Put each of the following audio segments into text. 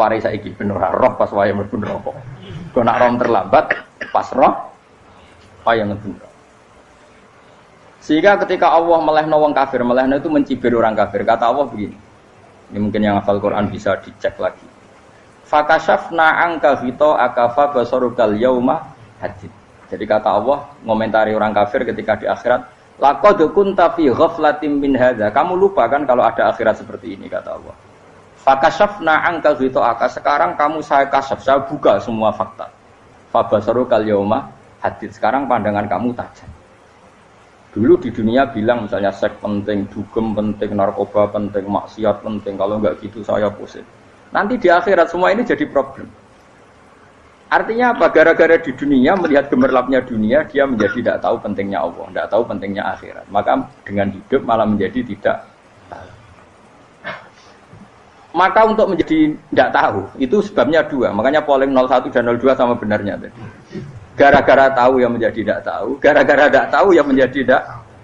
warai saiki ben ora roh pas wayahe mlebu neraka. Kok nak rom terlambat pas roh wayahe mlebu neraka. Sehingga ketika Allah melehno wong kafir, melehno itu mencibir orang kafir. Kata Allah begini. Ini mungkin yang hafal Quran bisa dicek lagi. Fakashafna anka ghita'aka fa basarukal yauma hadid. Jadi kata Allah ngomentari orang kafir ketika di akhirat, laqad kunta fi ghaflatin min hadza. Kamu lupa kan kalau ada akhirat seperti ini kata Allah. Fakashafna anka ghita'aka. Sekarang kamu saya kasaf, saya buka semua fakta. Fa basarukal yauma hadid. Sekarang pandangan kamu tajam. Dulu di dunia bilang misalnya seks penting, dugem penting, narkoba penting, maksiat penting. Kalau enggak gitu saya pusing. Nanti di akhirat semua ini jadi problem. Artinya apa? Gara-gara di dunia melihat gemerlapnya dunia, dia menjadi tidak tahu pentingnya Allah, tidak tahu pentingnya akhirat. Maka dengan hidup malah menjadi tidak tahu. Maka untuk menjadi tidak tahu, itu sebabnya dua. Makanya polling 01 dan 02 sama benarnya tadi. Gara-gara tahu yang menjadi tidak tahu, gara-gara tidak tahu yang menjadi tidak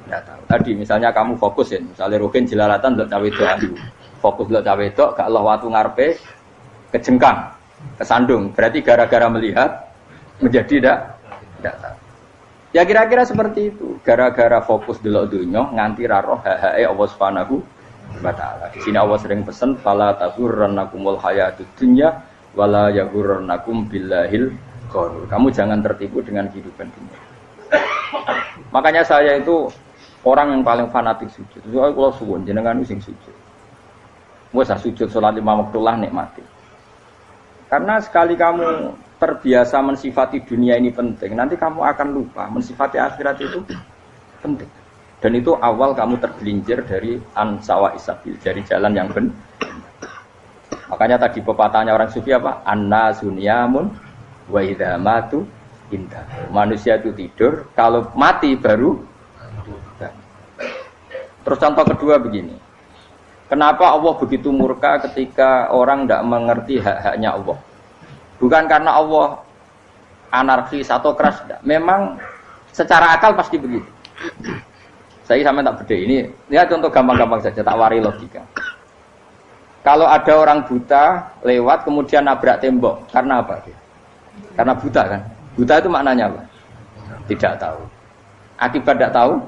tahu. Tadi misalnya kamu fokusin, misalnya Rukin jelalatan untuk cawe itu adu. Fokus untuk cawe itu, gak Allah waktu ngarepe kejengkang, kesandung. Berarti gara-gara melihat menjadi tidak tahu. Ya kira-kira seperti itu. Gara-gara fokus delok dunya nganti ra roh hae Allah Subhanahu wa taala. Di sini Allah sering pesan fala taghurrannakumul hayatud dunya wala yaghurrannakum billahil ghurur. Kamu jangan tertipu dengan kehidupan dunia. Makanya saya itu orang yang paling fanatik sujud. Soalnya kalau suwun jenengan sing sujud. Wes sujud salat lima waktu lah nikmati. Karena sekali kamu terbiasa mensifati dunia ini penting, nanti kamu akan lupa mensifati akhirat itu penting. Dan itu awal kamu tergelincir dari ansawa isabil, dari jalan yang benar. Makanya tadi pepatahnya orang sufi apa? An-nasunyamun wa idza matu indah. Manusia itu tidur, kalau mati baru. Terus contoh kedua begini. Kenapa Allah begitu murka ketika orang tidak mengerti hak-haknya Allah? Bukan karena Allah anarkis atau keras, tidak. Memang secara akal pasti begitu. Saya sampai tak beda ini. Lihat contoh gampang-gampang saja, tak wari logika. Kalau ada orang buta lewat kemudian nabrak tembok, karena apa dia? Karena buta kan? Buta itu maknanya apa? Tidak tahu. Akibat tidak tahu,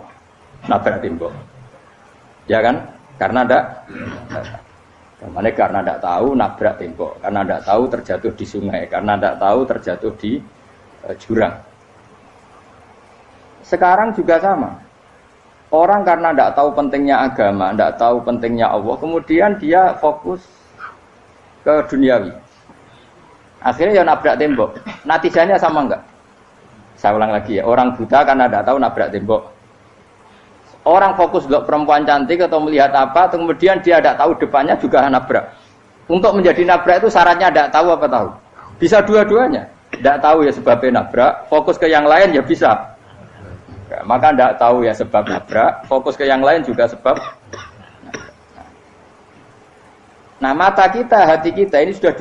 nabrak tembok. Ya kan? Karena tidak tahu nabrak tembok, karena tidak tahu terjatuh di sungai, karena tidak tahu terjatuh di jurang. Sekarang juga sama. Orang karena tidak tahu pentingnya agama, tidak tahu pentingnya Allah, kemudian dia fokus ke duniawi. Akhirnya ya nabrak tembok. Natijanya sama enggak? Saya ulang lagi ya, orang buta karena tidak tahu nabrak tembok. Orang fokus untuk perempuan cantik atau melihat apa, kemudian dia tidak tahu depannya juga nabrak. Untuk menjadi nabrak itu syaratnya tidak tahu apa tahu. Bisa dua-duanya. Tidak tahu ya sebabnya nabrak, fokus ke yang lain ya bisa. Ya, maka tidak tahu ya sebab nabrak, fokus ke yang lain juga sebab nabrak. Nah mata kita, hati kita ini sudah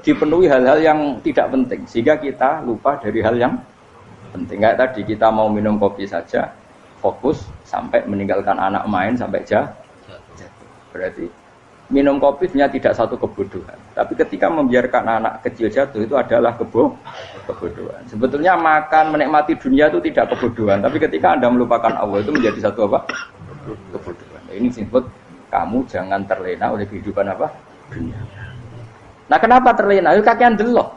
dipenuhi hal-hal yang tidak penting, sehingga kita lupa dari hal yang penting. Kayak tadi kita mau minum kopi saja, fokus sampai meninggalkan anak main sampai jatuh. Berarti minum kopi sebenarnya tidak satu kebodohan. Tapi ketika membiarkan anak kecil jatuh itu adalah kebodohan. Sebetulnya makan menikmati dunia itu tidak kebodohan. Tapi ketika Anda melupakan Allah itu menjadi satu apa? Kebodohan. Ini disebut kamu jangan terlena oleh kehidupan apa? Dunia. Nah kenapa terlena? Itu kakean delok.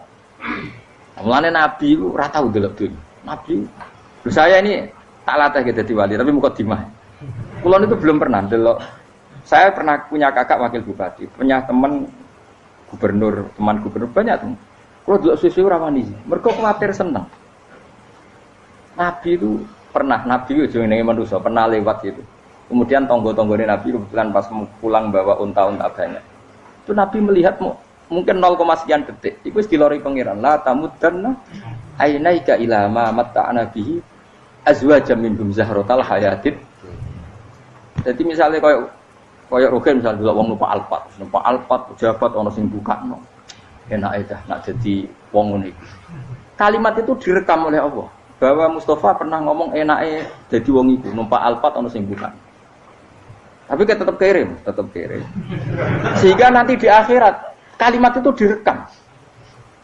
Mulane Nabi itu ora tau delok dunia. Nabi saya ini tak latih gitu di wali, tapi mukadimah. Kulon itu belum pernah delok. Saya pernah punya kakak wakil bupati, punya teman gubernur banyak tuh. Kalau delok susu ora wani, mergo kuwatir seneng. Nabi itu pernah, Nabi itu jenenge manusia, pernah lewat gitu. Kemudian tonggo-tonggone Nabi kebetulan pas pulang bawa unta-unta banyak. Itu Nabi melihat mungkin 0, sekian detik. Iku wis dilori pangeran, la tamuddanna ainaika ila ma matta'na bihi azwajam minhum zahratal hayatid. Jadi misalnya kayak Rukin misalnya dulu wong numpak Alphard pejabat ana sing bukakno. Enak aja nak jadi wong ngene iki. Kalimat itu direkam oleh Allah bahwa Mustafa pernah ngomong enake jadi wong iku numpak Alphard ana sing bukan. Tapi kan tetap kirim. Sehingga nanti di akhirat Kalimat itu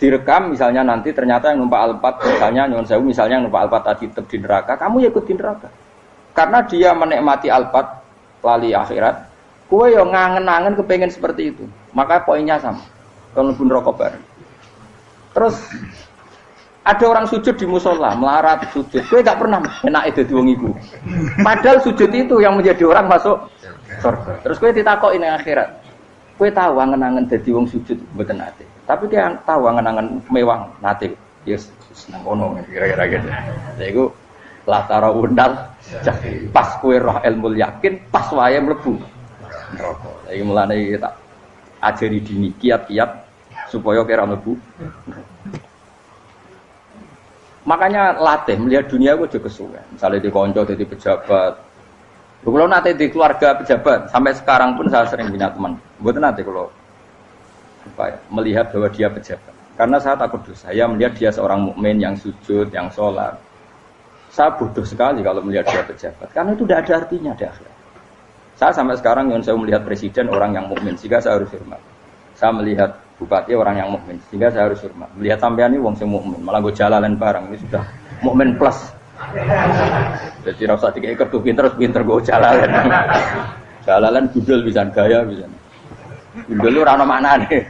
direkam misalnya nanti ternyata yang numpak Alphard misalnya nyuwun sewu misalnya yang numpak Alphard tadi tetap di neraka, kamu ya ikut di neraka. Karena dia menikmati Alphard lali akhirat, kowe yo ngangen-angen kepengen seperti itu. Maka poinnya sama. Kalau mlebu neraka bareng. Terus ada orang sujud di musola, melarat sujud. Kowe gak pernah enake dadi wong iku. Padahal sujud itu yang menjadi orang masuk surga. Terus kowe ditakoki ning akhirat. Kowe tahu angen-angen dadi wong sujud mboten nate. Tapi dia tahu angen-angen mewah nate. Yes, seneng ngono kira-kira gitu. Ya iku latara undal pas kowe roh ilmu yakin pas wae mlebu neraka. Iki mulane tak ajari dini kiat-kiat supaya kira mlebu. Makanya latih melihat dunia itu juga kesuwen. Misalnya di konco jadi pejabat. Kalau nanti di keluarga pejabat sampai sekarang pun saya sering punya teman. Buat nanti kalau melihat bahwa dia pejabat. Karena saya takut dosa. Saya melihat dia seorang mukmin yang sujud, yang sholat. Saya bodoh sekali kalau melihat dia pejabat. Karena itu tidak ada artinya di akhirat. Saya sampai sekarang yang saya melihat presiden orang yang mukmin, sehingga saya harus hormat. Saya melihat bupati orang yang mukmin, sehingga saya harus hormat. Melihat sampean ini wong sing mukmin, malah gue jalalan barang ini sudah mukmin plus. Jadi rasa tiga ekor tuh pinter gue jalalan. Jalalan gudel bisa gaya bisa. Gudel lu rano mana nih?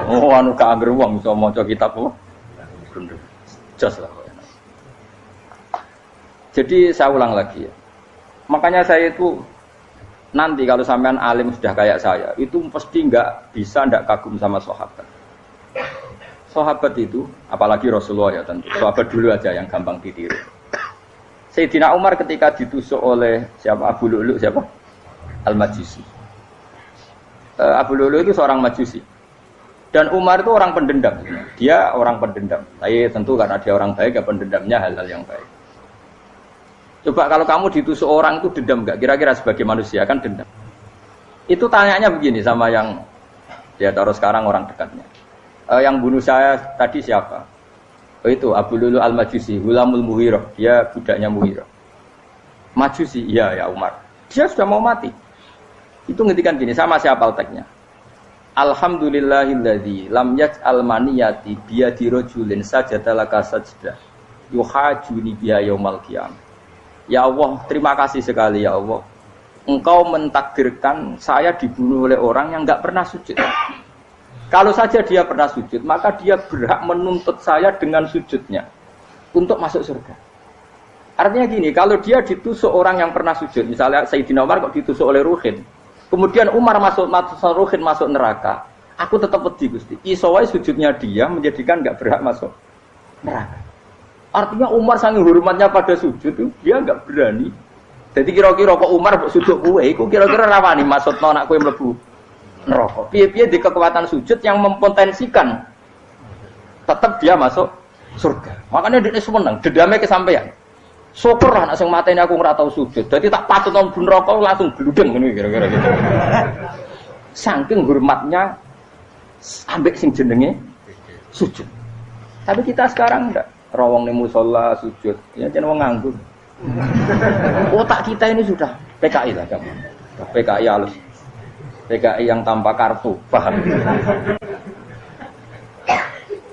Oh anu kager wong bisa maca kitab apa? Jos lah. Jadi saya ulang lagi ya. Makanya saya itu nanti kalau sampean alim sudah kayak saya, itu pasti nggak kagum sama sahabat. Sahabat itu, apalagi Rasulullah ya tentu. Sahabat dulu aja yang gampang ditiru. Sayyidina Umar ketika ditusuk oleh siapa Abu Lu'lu siapa? Al-Majusi. Abu Lu'lu itu seorang Majusi. Dan Umar itu orang pendendam. Dia orang pendendam. Tapi tentu karena dia orang baik, ya pendendamnya hal-hal yang baik. Coba kalau kamu ditusuk orang itu dendam enggak? Kira-kira sebagai manusia kan dendam. Itu tanyanya begini sama yang dia taruh sekarang orang dekatnya. Yang bunuh saya tadi siapa? Oh itu Abu Lulu Al-Majusi, Hulamul Muhirah. Dia budaknya Muhirah. Majusi, iya ya Umar. Dia sudah mau mati. Itu ngetikan gini, sama siapa alteknya? Alhamdulillahilladzi lam yaj'al maniyati biyadi rajulin sajadalaka sajdah yuhajuni biha yaumal qiyamah. Ya Allah, terima kasih sekali ya Allah. Engkau mentakdirkan saya dibunuh oleh orang yang enggak pernah sujud. Kalau saja dia pernah sujud, maka dia berhak menuntut saya dengan sujudnya untuk masuk surga. Artinya gini, kalau dia ditusuk orang yang pernah sujud, misalnya Sayyidina Umar kok ditusuk oleh Ruhin, kemudian Umar Ruhin masuk neraka, aku tetap pedih Gusti. Isowai sujudnya dia menjadikan enggak berhak masuk neraka. Artinya Umar saking hormatnya pada sujud itu dia enggak berani. Jadi kira-kira kok Umar sujud kowe iku kira-kira rawani maksudna anak kowe mlebu neraka. Piye-piye di kekuatan sujud yang mempotensikan tetap dia masuk surga. Makanya dia seneng, dendamnya kesampaian. Syukur lah nek sing mateni aku ora tau sujud. Dadi tak patut nang neraka langsung gludeng ngene kira-kira gitu. Saking hormatnya ambek sing jenenge sujud. Tapi kita sekarang enggak. Rawong ning musala sujud, ya jeneng wong nganggur. Otak kita ini sudah PKI lah kamu. PKI halus. PKI yang tanpa kartu, paham?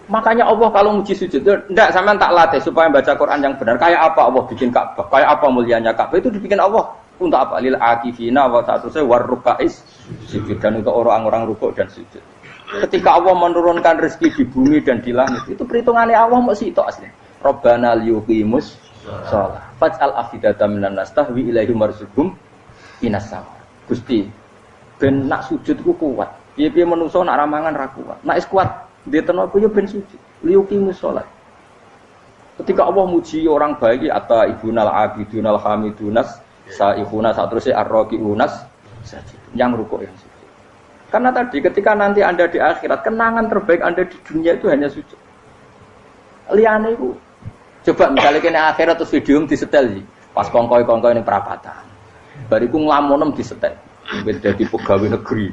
Makanya Allah kalau muji sujud, enggak sampean tak latih supaya baca Quran yang benar. Kayak apa Allah bikin Ka'bah? Kayak apa mulianya Ka'bah? Itu dibikin Allah untuk apa? Lil akifina wa ta'tusai warrukais sujud, dan untuk orang-orang rukuk dan sujud. Ketika Allah menurunkan rezeki di bumi dan di langit, itu perhitungannya Allah mau sitok asli. Rabbana liyuqimus shalah faj'al afidatan minan nas tahwi ilaihim warzuqhum minas sama. Gusti, ben nak sujud ku kuat. Piye-piye menungso nak ramangan ra kuat. Nak is kuat, dia tenaga yo ben sujud. Liyuqimus shalah. Ketika Allah muji orang baik atau ibunal abidunal hamidunas saihuna satruse arraqiunas yang rukuk yang sujud. Karena tadi ketika nanti Anda di akhirat, kenangan terbaik Anda di dunia itu hanya sujud. Liane itu coba misalnya kena akhirat terus video disetel sih. Pas kongkoi-kongkoi ini perapatan. Bariku nglamonem disetel. Beda di pegawai negeri.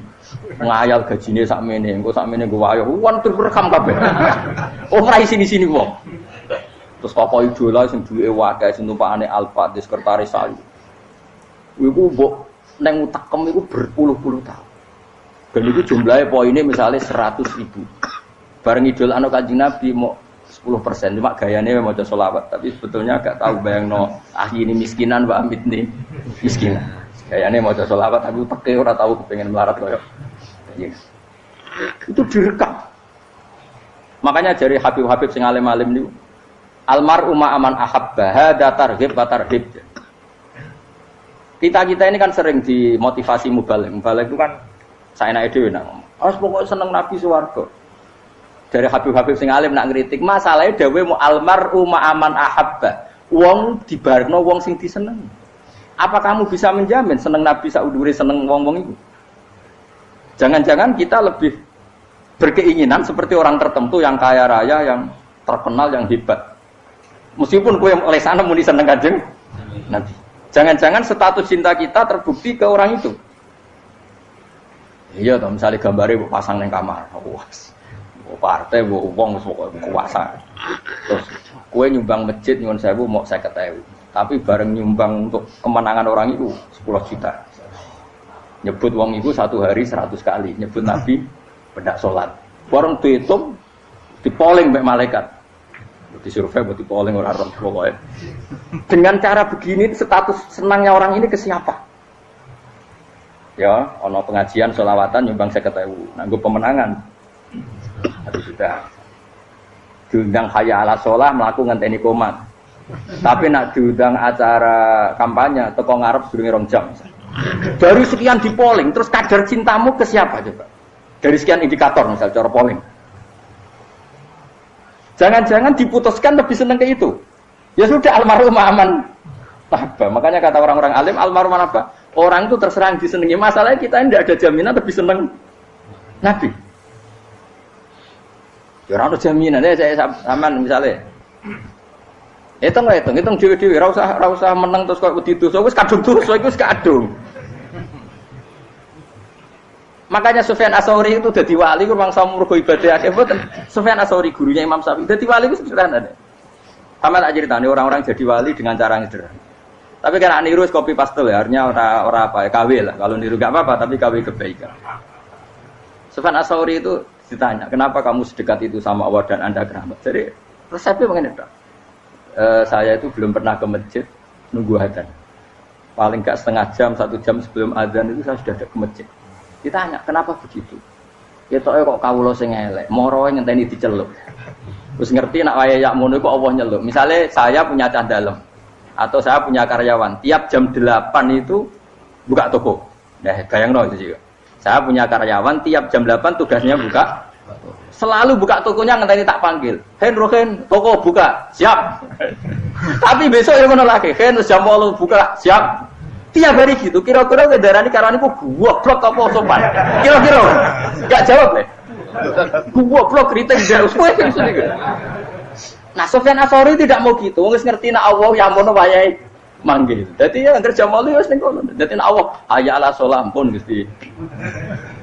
Ngayal gajine sakmene, engko sakmene nggo wayo. Wan terekam kabeh. Oh ora sini-sini wong. Terus tokoh idola sing duwe wae sing tumpakane Alphard di sekretaris saya. Iku mbok nang utekem iku berpuluh-puluh tahun. Dan itu jumlahnya poinnya misalnya 100.000. Bareng idul anu Kanjeng Nabi mau 10%, cuma gayanya mau sholawat. Tapi sebetulnya agak tahu bayang ini miskinan, Mbak Amit nih miskinan. Gayanya mau sholawat, tapi pakai orang tahu kepengen melarat koyok. Ya. Itu direkam. Makanya dari Habib-Habib sing alim-alim niku almar'u ma'aman ahabba hada targhib wa tarhib. Kita ini kan sering dimotivasi mubaligh. Mubaligh itu kan saenake dhewe nang. Pokoknya seneng Nabi swarga. Dari Habib-Habib sing alim nak ngritik, masalahnya dawuh mu almar'u ma'aman ahabba. Wong dibarno wong sing disenengi. Apa kamu bisa menjamin seneng Nabi saudure seneng wong-wong itu? Jangan-jangan kita lebih berkeinginan seperti orang tertentu yang kaya raya, yang terkenal, yang hebat. Meskipun kowe oleh sana muni seneng Kanjeng Nabi. Jangan-jangan status cinta kita terbukti ke orang itu. Iya toh, misalnya gambarnya pasang nang kamar. Partai wong kuasa. Terus kowe nyumbang masjid nyuwun 1000 mau 50.000. Tapi bareng nyumbang untuk kemenangan orang itu 10 juta. Nyebut wong itu satu hari 100 kali, nyebut Nabi bedak salat. Warung dihitung dipoling mbek malaikat. Disurvei buat dipoling ora roh pokoke. Dengan cara begini status senangnya orang ini ke siapa? Ya, ana pengajian sholawatan nyumbang 50.000. Nganggo pemenangan. Habis sudah diundang hayya ala sholah mlaku ngenteni komat. Tapi nak diundang acara kampanye teko ngarep sedurunge 2 jam. Dari sekian di polling, terus kadar cintamu ke siapa coba? Dari sekian indikator misal cara polling. Jangan-jangan diputuskan lebih seneng ke itu. Ya sudah almarhum aman. Apa? Makanya kata orang-orang alim almarhum apa? Orang itu terserah disenangi. Masalahnya kita tidak ada jaminan lebih seneng Nabi. Ya ora ono jaminan saya aman misalnya. Hitung dhewe-dhewe ora usah meneng terus kok wedi dosa wis kadung dosa iku wis kadung. Makanya Sufyan Ats-Tsauri itu dadi wali ku mangsa mergo ibadah akeh mboten. Sufyan Ats-Tsauri gurunya Imam Syafi'i dadi wali ku sederhana. Sama tak ceritane orang-orang jadi wali dengan cara yang sederhana. Tapi kan niru copy paste ya, artinya ora apa ya KW lah. Kalau niru enggak apa-apa tapi KW kebaikan. Sufyan Ats-Tsauri itu ditanya, "Kenapa kamu sedekat itu sama Allah dan Anda keramat?" Jadi resepnya begini, Pak. Saya itu belum pernah ke masjid nunggu adzan. Paling enggak setengah jam, 1 jam sebelum adzan itu saya sudah ada ke masjid. Ditanya, kenapa begitu? Ketoke kok kawula sing elek, moroe ngenteni diceluk. Terus ngerti nak wayahe yak ngono kok Allah nyeluk. Misale saya punya cah dalem atau saya punya karyawan, tiap jam 8 itu buka toko. Nah, bayangno itu juga. Saya punya karyawan tiap jam 8 tugasnya buka. Selalu buka tokonya ngenteni tak panggil. Hen, toko buka. Siap. Tapi besok ya ngono lagi. Hen jam 8 buka. Siap. Tiap hari gitu, kira-kira kendaraan karyawan itu goblok apa sopan? Kira-kira enggak jawab deh. Goblok kritik jauh semua gitu. Nah, Sufyan Ats-Tsauri tidak mau gitu. Wis ngerti nek Allah yang mono wayahe manggil. Dadi ya kerja malu wis ning kono. Dadi nek Allah hayya ala sholah pun Gusti.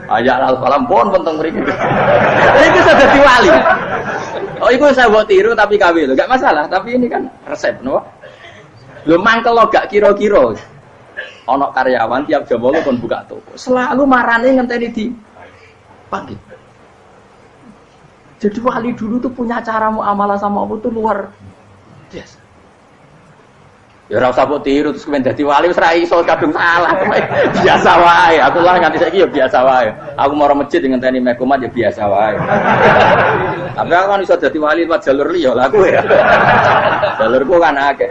Hayya ala sholah pun penting mriki. Iki sudah dadi wali. Oh, iku saya buat tiru tapi kawe lho, enggak masalah, tapi ini kan resep, no. Lho mangkel lo gak kira-kira. Ono karyawan tiap jam 8 pun buka toko. Selalu marane ngenteni di panggil. Jadi wali dulu tuh punya cara muamalah sama Allah tuh luar biasa. Ya ora usah mbok tiru terus kemen dadi wali wis ra iso kadung salah. Biasa wae. Aku lah nganti saiki ya biasa wae. Aku maro masjid ngenteni mekumat ya biasa wae. Tapi aku kan iso dadi wali lewat jalur liya lah aku ya. Jalurku kan akeh.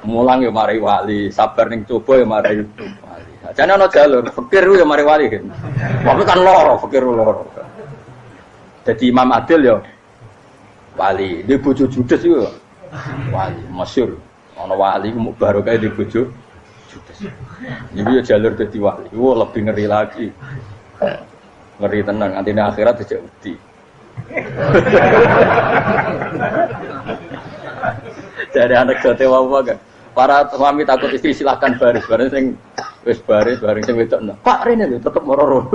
Mulang ya mari wali, sabar ning coba ya mari wali. Jane ana jalur, fikir ya mari wali kan. Tapi kan loro, fikir loro. Jadi Imam Adil ya wali, di bojo judes iku wali, masyhur. Ana wali ku barokah di bojo judes. Iki ya jalur dadi wali. Wah, lebih ngeri lagi. Ngeri tenan, antine akhirat aja wedi. Jadi anak jote wae kan. Para suami takut istri silahkan baris sing wis baris sing wedok. Pak rene lho tetep moro-moro.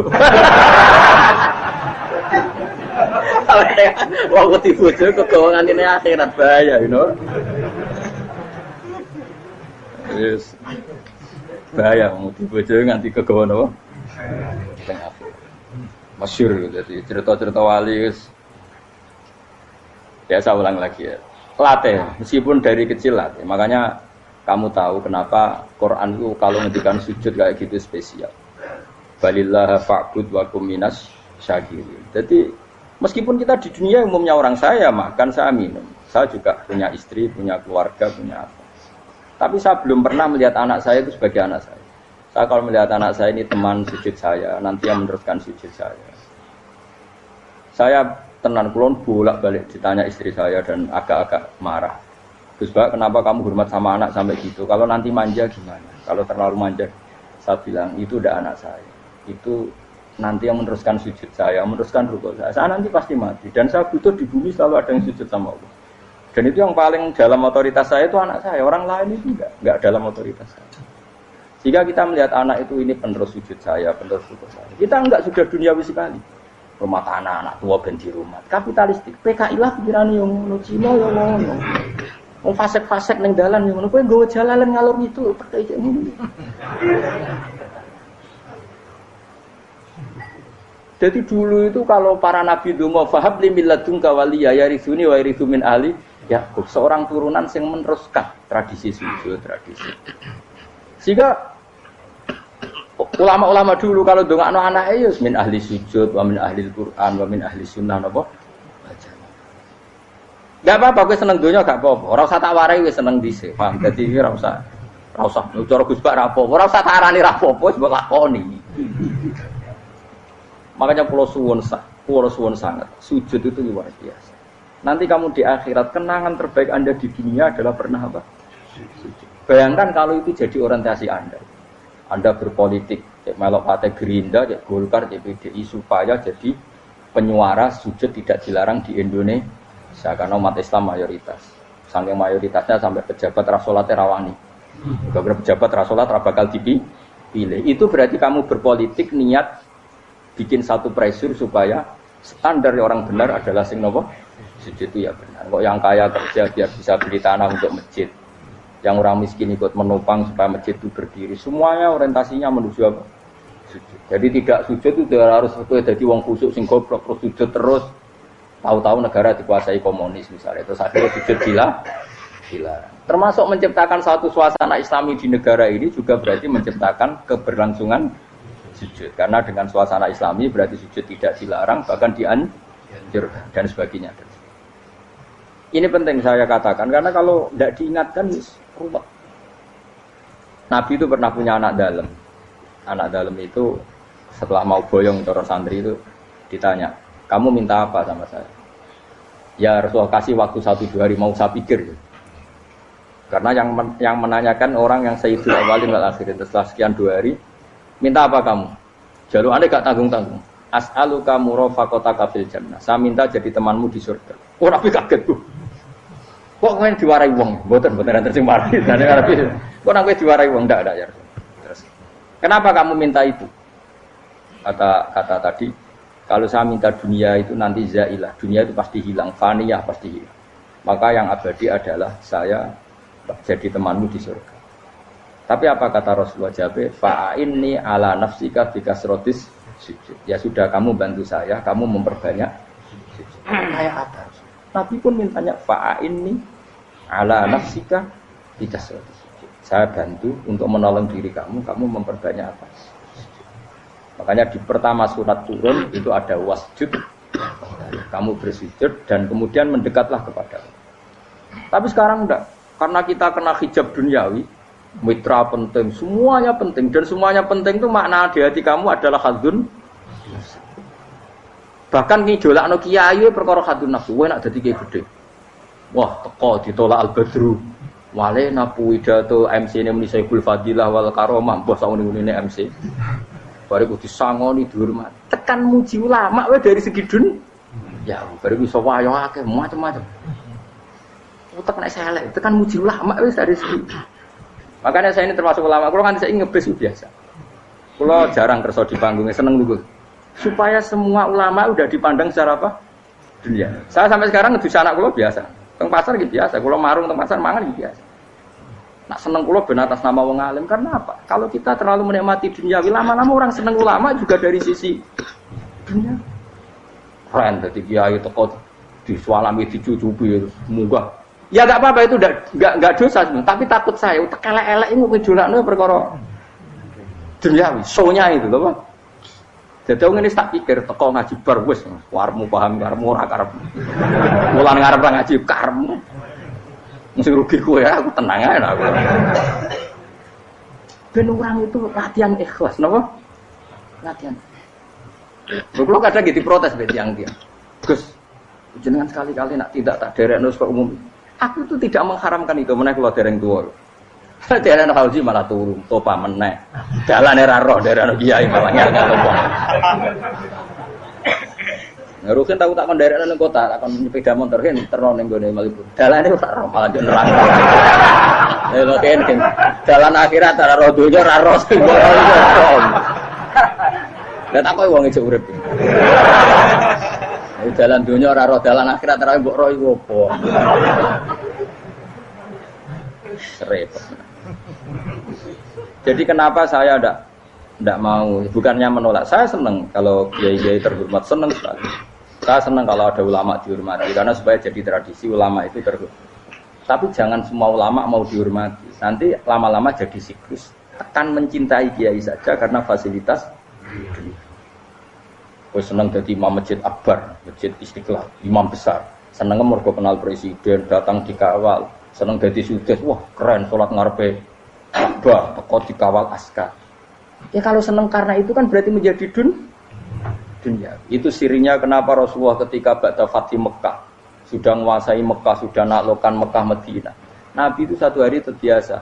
Wong wedi bojo kegawangan ini akhirat bahaya, you know. Yes. Bahaya wedi bojo nganti kegawan apa? Teng akhirat. Masyhur jadi cerita-cerita wali. Ya saya ulang lagi ya. Latih, meskipun dari kecil latih. Makanya kamu tahu kenapa Quran itu kalau ngendikan sujud kayak gitu spesial. Balillah fa'bud wa kum minas syakirin. Jadi meskipun kita di dunia umumnya orang saya makan, saya minum. Saya juga punya istri, punya keluarga, punya apa. Tapi saya belum pernah melihat anak saya itu sebagai anak saya. Saya kalau melihat anak saya ini teman sujud saya, nanti yang meneruskan sujud saya. Saya tenan kulon bolak-balik ditanya istri saya dan agak-agak marah. Gus Bak, kenapa kamu hormat sama anak sampai gitu? Kalau nanti manja gimana? Kalau terlalu manja, saya bilang itu udah anak saya. Itu nanti yang meneruskan sujud saya, meneruskan rukuk saya. Saya nanti pasti mati. Dan saya butuh di bumi selalu ada yang sujud sama Allah. Dan itu yang paling dalam otoritas saya itu anak saya. Orang lain itu enggak dalam otoritas saya. Jika kita melihat anak itu ini penerus sujud saya, penerus rukuk saya. Kita enggak sudah duniawi sekali. Rumah tanah, anak tua ben di rumah. Kapitalistik. PKI lah pikiran yang ngono, Cina yang ngono. Wong fasek-fasek ning dalan yang ngono kowe nggawa jalalan ngalor itu pakai ngono. Jadi dulu itu kalau para nabi donga fahab li milladunka waliya yarithuni wa yarithu min ahli Yakub, seorang turunan yang meneruskan tradisi sujud, tradisi. Sehingga ulama-ulama dulu kalau dongakno anake ya min ahli sujud, wa min ahli Al-Qur'an, wa min ahli sunnah napa? Enggak apa-apa kowe seneng donya gak apa-apa. Ora usah tak warai wis seneng dhisik. Paham? Dadi iki ora usah. Ora usah cara Gus Bak ra apa. Ora usah tak arani ra apa-apa wis mbok lakoni. Makanya pulau suwun sangat. Sujud itu luar biasa. Nanti kamu di akhirat, kenangan terbaik Anda di dunia adalah pernah apa? Sujud. Bayangkan kalau itu jadi orientasi Anda. Anda berpolitik, cek melok partai Gerindra, cek Golkar, cek PDI supaya jadi penyuara sujud tidak dilarang di Indonesia karena umat Islam mayoritas. Saking mayoritasnya sampai pejabat rasolat rawani. Beberapa pejabat rasolat bakal dipilih. Itu berarti kamu berpolitik niat bikin satu pressure supaya standar orang benar adalah sing nopo sujud itu ya benar. Kok yang kaya kerja biar bisa beli tanah untuk masjid, yang orang miskin ikut menopang supaya masjid itu berdiri. Semuanya orientasinya menuju apa? Sujud. Jadi tidak sujud itu harus jadi wong khusuk sing goblok terus sujud terus. Tahu-tahu negara dikuasai komunis misalnya, terus akhirnya sujud gila. Termasuk menciptakan satu suasana Islami di negara ini juga berarti menciptakan keberlangsungan sujud. Karena dengan suasana Islami berarti sujud tidak dilarang, bahkan dianjurkan dan sebagainya. Ini penting saya katakan karena kalau tidak diingatkan ruwet. Nabi itu pernah punya anak dalam. Anak dalam itu setelah mau boyong cara santri itu ditanya, kamu minta apa sama saya? Ya Rasulullah kasih waktu 1-2 hari mau saya pikir. Karena yang menanyakan orang yang sayyidul awalin wal akhirin setelah sekian 2 hari, minta apa kamu? Jalur Anda gak tanggung-tanggung. As'aluka murafaqataka fil jannah. Saya minta jadi temanmu di surga. Oh, Nabi kaget tuh. Kok kowe diwarai wong? Mboten nanti sing mari. Kok nang kowe diwarai wong ndak ya. Terus. Kenapa kamu minta itu? Kata tadi, kalau saya minta dunia itu nanti zailah. Dunia itu pasti hilang, faniyah pasti hilang. Maka yang abadi adalah saya jadi temanmu di surga. Tapi apa kata Rasulullah Jabir? Fa'inni ala nafsika bikasrotis sujud. Ya sudah kamu bantu saya, kamu memperbanyak sujud. Kayak apa? Nabi pun mintanya fa'inni ala nafsika bikasrotis sujud. Saya bantu untuk menolong diri kamu, kamu memperbanyak apa? Sujud. Makanya di pertama surat turun itu ada wasjud. Kamu bersujud dan kemudian mendekatlah kepada Allah. Tapi sekarang enggak. Karena kita kena hijab duniawi, mitra penting, semuanya penting dan semuanya penting itu makna di hati kamu adalah hadzun. Bahkan ngidolakno kiai perkara hadzun nafsu, kowe nak dadi kiai gedhe. Wah, teko ditolak al-badru. Wale napu pidato MC ne muni Saiful Fadilah wal Karomah, mbah sakmene MC. Bariku disangoni dihormat. Tekan muji ulama wae dari segi dunia. Ya, bariku iso wayo akeh macam-macam. Utek nek selek, tekan muji ulama wis dari segi. Makanya saya ini termasuk ulama, kalau kan saya ngebes biasa. Kalau jarang kerso di panggungnya, seneng dulu. Supaya semua ulama udah dipandang secara apa? Dunia. Saya sampai sekarang ngedus anak kalau biasa. Teng pasar gitu biasa. Kalau marung teng pasar mangan gitu biasa. Nak seneng kula ben atas nama wong alim karena apa? Kalau kita terlalu menikmati duniawi lama-lama orang seneng ulama juga dari sisi dunia. Keren dadi kiai teko disualami dicucupi munggah. Ya enggak apa-apa itu enggak dosa, tapi takut saya elek-elek ini ngejolakno perkara duniawi, show-nya itu lho, Pak. Jadi wong ini tak pikir teko ngaji bar wis warmu paham karmu ora karep. Mulan ngarep ngaji karmu. Mesti rugi kowe ya, aku tenang ae aku. Ben orang itu latihan ikhlas, napa? Latihan. Kalau kadang gitu protes be tiang dia. Gus, jenengan sekali-kali nak tidak tak derekno kok umum. Aku tuh tidak mengharamkan itu, meneh kula dereng tuwa. Dereng haji malah turun, topa meneh. Dalane ra roh dereng kiai malah ngel-ngel topa. Ngerukin tahu tak konderekno ning kota, tak kon sepeda motor kan terno ning gone Malibu. Dalane ora roh malah yo neraka. Lha kan dalan akhirat ora roh donya ora roh. Lah tak koyo wong ijo urip. Dalan donya ora roh, dalan akhirat ora mbok roh iku apa. Repot. Jadi kenapa saya tidak mau, bukannya menolak, saya senang kalau kiai-kiai terhormat, senang sekali. Saya senang kalau ada ulama dihormati, karena supaya jadi tradisi ulama itu terhormat. Tapi jangan semua ulama mau dihormati, nanti lama-lama jadi siklus. Tekan mencintai kiai saja karena fasilitas. Gue senang jadi imam masjid akbar, masjid Istiqlal, imam besar. Senang mergo kenal presiden, datang dikawal. Senang jadi sudes, wah keren, sholat ngarepe Ka'bah, teko dikawal askar. Ya kalau senang karena itu kan berarti menjadi dunia. Itu sirinya kenapa Rasulullah ketika ba'da Fathi Mekah sudah menguasai Mekah, sudah naklukkan Mekah Madinah. Nabi itu satu hari terbiasa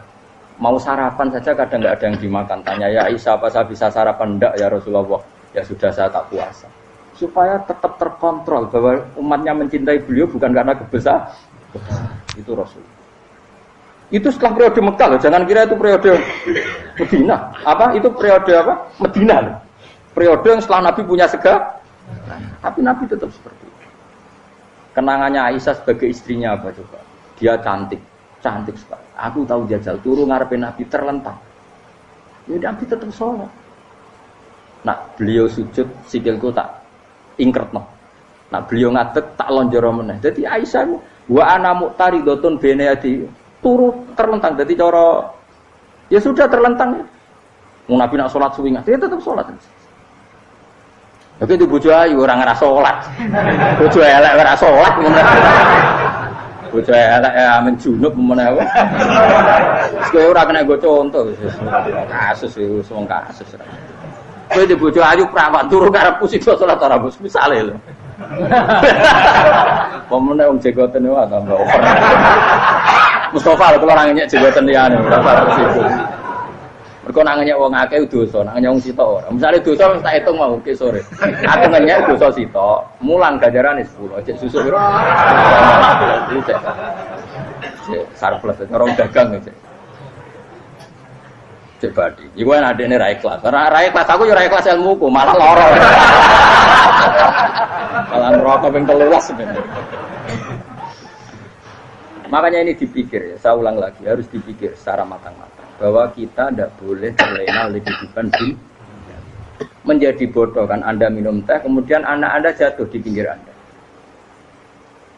mau sarapan saja kadang nggak ada yang dimakan. Tanya ya Aisyah, apa saya bisa sarapan? Enggak ya Rasulullah. Ya sudah saya tak puasa. Supaya tetap terkontrol bahwa umatnya mencintai beliau bukan karena kebesaran. Itu Rasul. Itu setelah periode Mekah loh, jangan kira itu periode Medina. Apa? Itu periode apa? Medina loh. Periode yang setelah Nabi punya segala. Tapi Nabi tetap seperti itu. Kenangannya Aisyah sebagai istrinya apa coba? Dia cantik, cantik sekali. Aku tahu jajal turun ngarepin Nabi terlentang. Ya Nabi tetap sholat. Nah beliau sujud sikilku tak ingkretno. Nah beliau ngadeg tak lonjoro meneh. Jadi Aisyah wa ana muqtaridotun bene adi turu terlentang. Jadi cara ya sudah terlentang ya. Nabi nak sholat suwingan, dia tetap sholat. Oke itu bojo ayu orang ngerasa sholat. Bojo elek ora sholat. Bojo elek amen junub menawa. Kowe ora kena go contoh. Kasus itu wong kasus. Kowe di bojo ayu prawan turu karepku sida sholat ora bos misale lho. Pemene wong jegoten wae tambah over. Mustafa lho kalau orang nyek jegoten liyane ora parah situ. Mergo nang nyek wong akeh dosa, nang nyek wong sitok ora. Misale dosa wis tak hitung mau ke sore. Aku nyek dosa sitok, mulang ganjarane 10. Cek susu piro? Cek surplus orang dagang cek. Cek badi. Iku ana adene ra ikhlas. Ora ikhlas aku yo ora ikhlas ilmuku, malah lara. Malah ngerokok ping 13 sebenarnya. Makanya ini dipikir ya, saya ulang lagi, harus dipikir secara matang-matang bahwa kita tidak boleh terlena oleh kehidupan dunia. Menjadi bodoh kan Anda minum teh, kemudian anak Anda jatuh di pinggir Anda.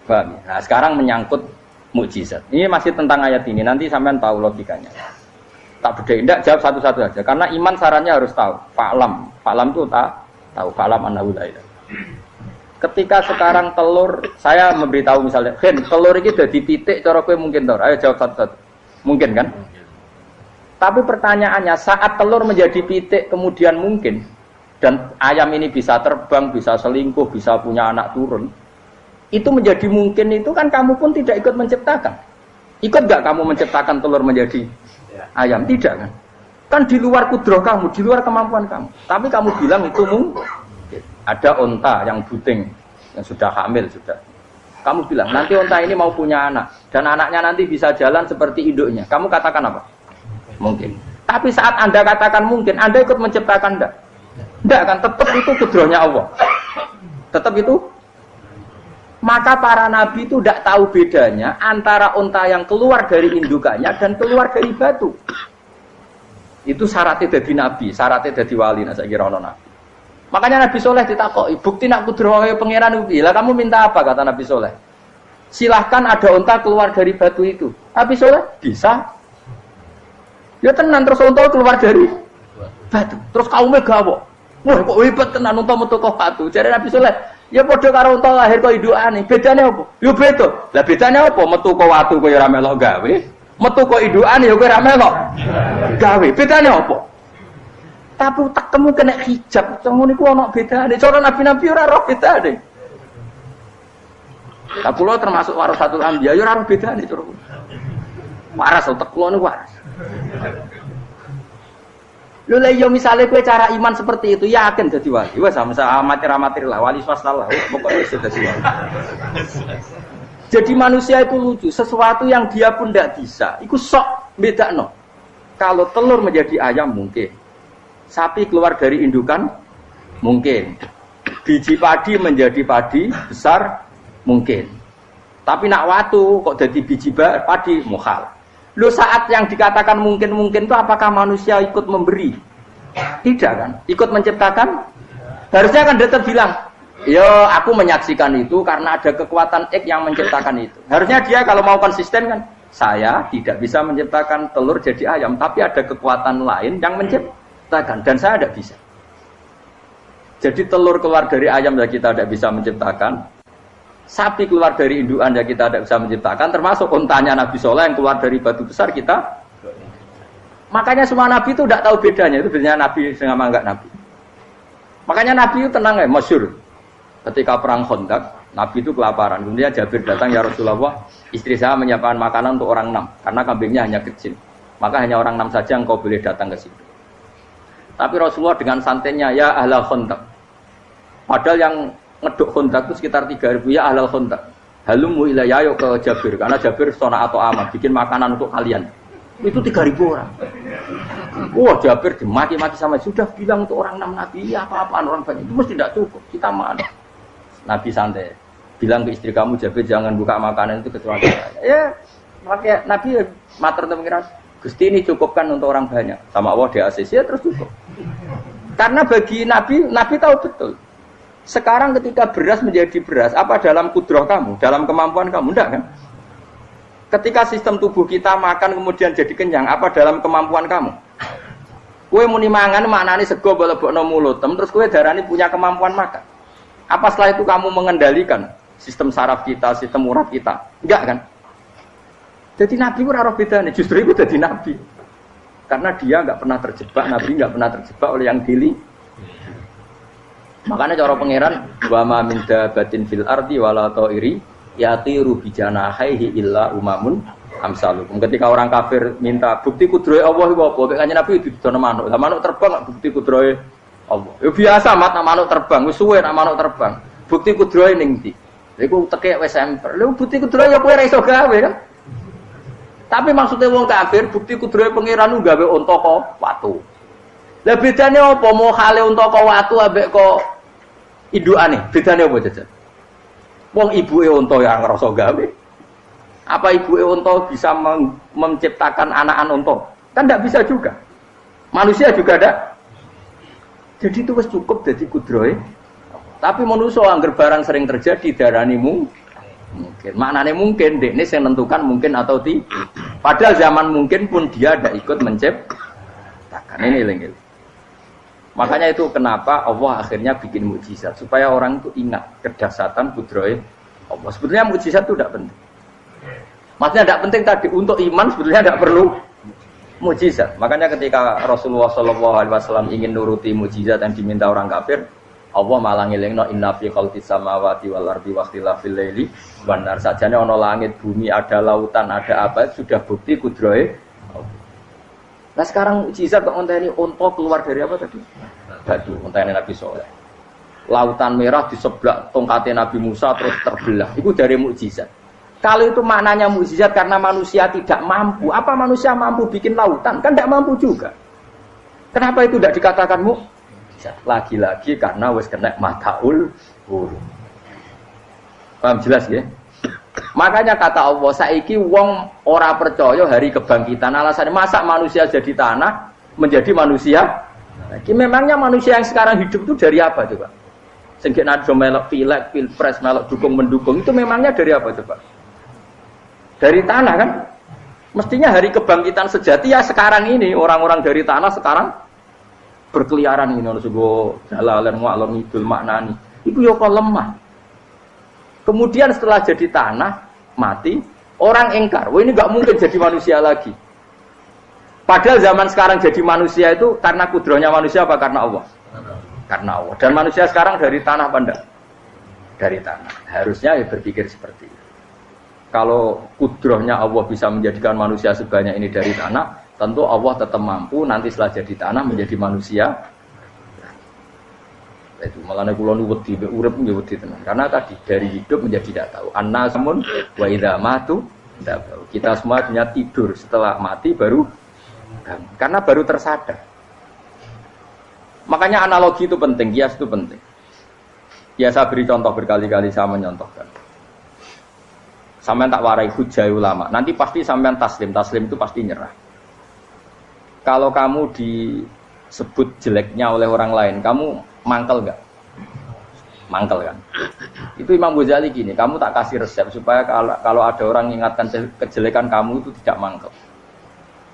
Paham? Nah sekarang menyangkut mukjizat. Ini masih tentang ayat ini, nanti sampean tahu logikanya. Tak beda, tidak jawab satu-satu aja. Karena iman sarannya harus tahu. Fa'lam itu tahu. Fa'lam annahu la ilaha. Ketika sekarang telur, saya memberitahu misalnya, telur ini udah dipitik, cara kowe mungkin tau. Ayo jawab satu-satu. Mungkin kan? Tapi pertanyaannya, saat telur menjadi pitik kemudian mungkin, dan ayam ini bisa terbang, bisa selingkuh, bisa punya anak turun, itu menjadi mungkin itu kan kamu pun tidak ikut menciptakan. Ikut gak kamu menciptakan telur menjadi ayam? Tidak kan? Kan di luar kudroh kamu, di luar kemampuan kamu. Tapi kamu bilang itu mungkin. Ada onta yang buting, yang sudah hamil sudah. Kamu bilang nanti onta ini mau punya anak dan anaknya nanti bisa jalan seperti induknya. Kamu katakan apa? Mungkin. Tapi saat Anda katakan mungkin, Anda ikut menciptakan enggak? Enggak kan? Tetap itu kudrohnya Allah. Tetap itu Maka para nabi itu tidak tahu bedanya antara unta yang keluar dari indukannya dan keluar dari batu. Itu syaratnya jadi nabi, syaratnya jadi wali. Nah, saya kira ono nabi. Makanya Nabi Soleh ditakoki, bukti nak kudrohe pangeran ubi. Lah kamu minta apa kata Nabi Soleh? Silahkan ada unta keluar dari batu itu. Nabi Soleh bisa. Ya tenan terus unta keluar dari batu. Terus kaumnya gawok. Wah kok hebat tenan unta metu kok batu. Jadi Nabi Soleh, ya padha karo unta lahir kok indukane. Bedane apa? Ya beda. Lah bedane apa? Metu kok watu kok ya ora melok gawe. Metu kok indukane ya kowe ora melok gawe. Bedane apa? Tapi utakmu kena hijab. Ngono niku ana bedane. Cara nabi-nabi ora roh bedane. Lah kula termasuk warasatul anbiya ya ora roh bedane cara kula. Waras utek kula niku waras. Lho lha yo misale kowe cara iman seperti itu yakin dadi wali. Wes sama amatir-amatir lah wali swasta lah. Pokoke wis dadi wali. Jadi manusia itu lucu, sesuatu yang dia pun tidak bisa. Iku sok bedakno. Kalau telur menjadi ayam mungkin. Sapi keluar dari indukan mungkin. Biji padi menjadi padi besar mungkin. Tapi nak watu kok jadi biji padi mukhal. Lu saat yang dikatakan mungkin-mungkin itu apakah manusia ikut memberi? Tidak kan? Ikut menciptakan? Harusnya kan tetap bilang, yo aku menyaksikan itu karena ada kekuatan X yang menciptakan itu. Harusnya dia kalau mau konsisten kan, saya tidak bisa menciptakan telur jadi ayam, tapi ada kekuatan lain yang menciptakan dan saya tidak bisa. Jadi telur keluar dari ayam ya kita tidak bisa menciptakan. Sapi keluar dari indukan ya kita tidak bisa menciptakan, termasuk untanya Nabi Soleh yang keluar dari batu besar kita. Makanya semua Nabi itu tidak tahu bedanya, itu bedanya Nabi sama enggak Nabi. Makanya Nabi itu tenang ya, masyhur. Ketika perang Khandaq, Nabi itu kelaparan. Kemudian Jabir datang, ya Rasulullah, istri saya menyiapkan makanan untuk orang 6, karena kambingnya hanya kecil. Maka hanya orang 6 saja engkau boleh datang ke situ. Tapi Rasulullah dengan santainya, ya ahlal Khandaq. Padahal yang ngeduk Khandaq itu sekitar 3.000, ya ahlal Khandaq. Halumu ilayya yuk ke Jabir, karena Jabir sona atau amat, bikin makanan untuk kalian. Itu 3.000 orang. Wah Jabir dimaki-maki sama, sudah bilang untuk orang 6 Nabi, ya apa-apaan orang banyak, itu mesti tidak cukup, kita mana. Nabi santai, bilang ke istri kamu Jabir jangan buka makanan itu kecuali saya. Ya, makanya Nabi matur pengiran, Gusti ini cukupkan untuk orang banyak. Sama Allah di ACC ya terus cukup. Karena bagi Nabi, Nabi tahu betul. Sekarang ketika beras menjadi beras, apa dalam kudrah kamu, dalam kemampuan kamu, enggak kan? Ketika sistem tubuh kita makan kemudian jadi kenyang, apa dalam kemampuan kamu? Kue muni mangan maknane sego balebokno mulut, terus kue darani punya kemampuan makan. Apa setelah itu kamu mengendalikan sistem saraf kita, sistem urat kita? Enggak kan? Jadi Nabi ora roh bedane, justru itu jadi Nabi. Karena dia enggak pernah terjebak, Nabi enggak pernah terjebak oleh yang dili. Makanya cara pangeran wa ma min dabatin fil ardi wala ta'iri yatiru bi janahihi illa umamun amsalukum. Ketika orang kafir minta bukti kudrohe Allah iku apa? Kanjeng Nabi didono manuk. Lah manuk terbang bukti kudrohe Allah. Ya biasa mat manuk terbang, wis suwe nek manuk terbang. Bukti kudrohe ning ndi? Lha iku tekek wis emper. Lha bukti kudrohe ya kowe ora iso gawe kan? Tapi maksudnya wong kafir bukti kudrohe pangeran gawe unta kok watu. Lah bedane apa? Mau khale unta kok watu ambek kok indukane? Bedane apa jajan? Wong ibuke unta yang ngrasa gawe. Apa ibuke unta bisa menciptakan anakan unta? Kan tidak bisa juga. Manusia juga ada. Jadi itu wis cukup dadi kudrohe. Tapi manusia angger barang sering terjadi darani mungkin. Maknane mungkin dekne sing nentukan mungkin atau tidak. Padahal zaman mungkin pun dia tidak ikut menciptakan. Ini lengil. Makanya itu kenapa Allah akhirnya bikin mukjizat supaya orang itu ingat kedahsyatan kudrohe Allah. Sebetulnya mukjizat itu tidak penting. Maksudnya tidak penting tadi untuk iman sebetulnya tidak perlu mukjizat. Makanya ketika Rasulullah SAW ingin nuruti mukjizat yang diminta orang kafir, Allah malah ngelingno inna fi khalqis samawati wal ardi wa ikhtilafil laili wan nar. Sajane ana langit, bumi, ada lautan, ada apa sudah bukti kudrohe Allah. Nah sekarang mukjizat kok ngenteni unta keluar dari apa tadi? Batu, ngenteni Nabi Soleh. Lautan merah di sebelah tongkatnya Nabi Musa terus terbelah. Itu dari mukjizat. Kalau itu maknanya mukjizat karena manusia tidak mampu, apa manusia mampu bikin lautan? Kan tidak mampu juga. Kenapa itu tidak dikatakan mukjizat? Lagi-lagi karena wis kena mataul huruf. Paham jelas ya? Makanya kata Allah, saiki wong ora percaya hari kebangkitan. Alasannya masa manusia jadi tanah menjadi manusia? Memangnya manusia yang sekarang hidup itu dari apa coba? Sehingga nado melok pilek, pilpres, melok dukung mendukung itu memangnya dari apa coba? Dari tanah kan? Mestinya hari kebangkitan sejati ya sekarang ini orang-orang dari tanah sekarang berkeliaran ini harus go jalalan ngalor ngidul maknani. Itu yo kok lemah. Kemudian setelah jadi tanah mati orang engkar, wah ini nggak mungkin jadi manusia lagi. Padahal zaman sekarang jadi manusia itu karena kudrohnya manusia apa karena Allah? Karena Allah. Dan manusia sekarang dari tanah benda, dari tanah. Harusnya ya berpikir seperti itu. Kalau kudrohnya Allah bisa menjadikan manusia sebanyak ini dari tanah, tentu Allah tetap mampu nanti setelah jadi tanah menjadi manusia. Itu malah kula nu wedi urip nggih wedi tenan. Karena tadi dari hidup menjadi tidak tahu. Annasamun wa idza matu tahu. Kita semua hanya tidur, setelah mati baru karena baru tersadar. Makanya analogi itu penting, kias itu penting. Biasa beri contoh berkali-kali saya menyontohkan. Sampean tak warai hujah ulama. Nanti pasti sampean taslim itu pasti nyerah. Kalau kamu disebut jeleknya oleh orang lain, kamu mangkel enggak? Mangkel kan? Itu Imam Ghazali gini, kamu tak kasih resep supaya kalau ada orang mengingatkan kejelekan kamu itu tidak mangkel.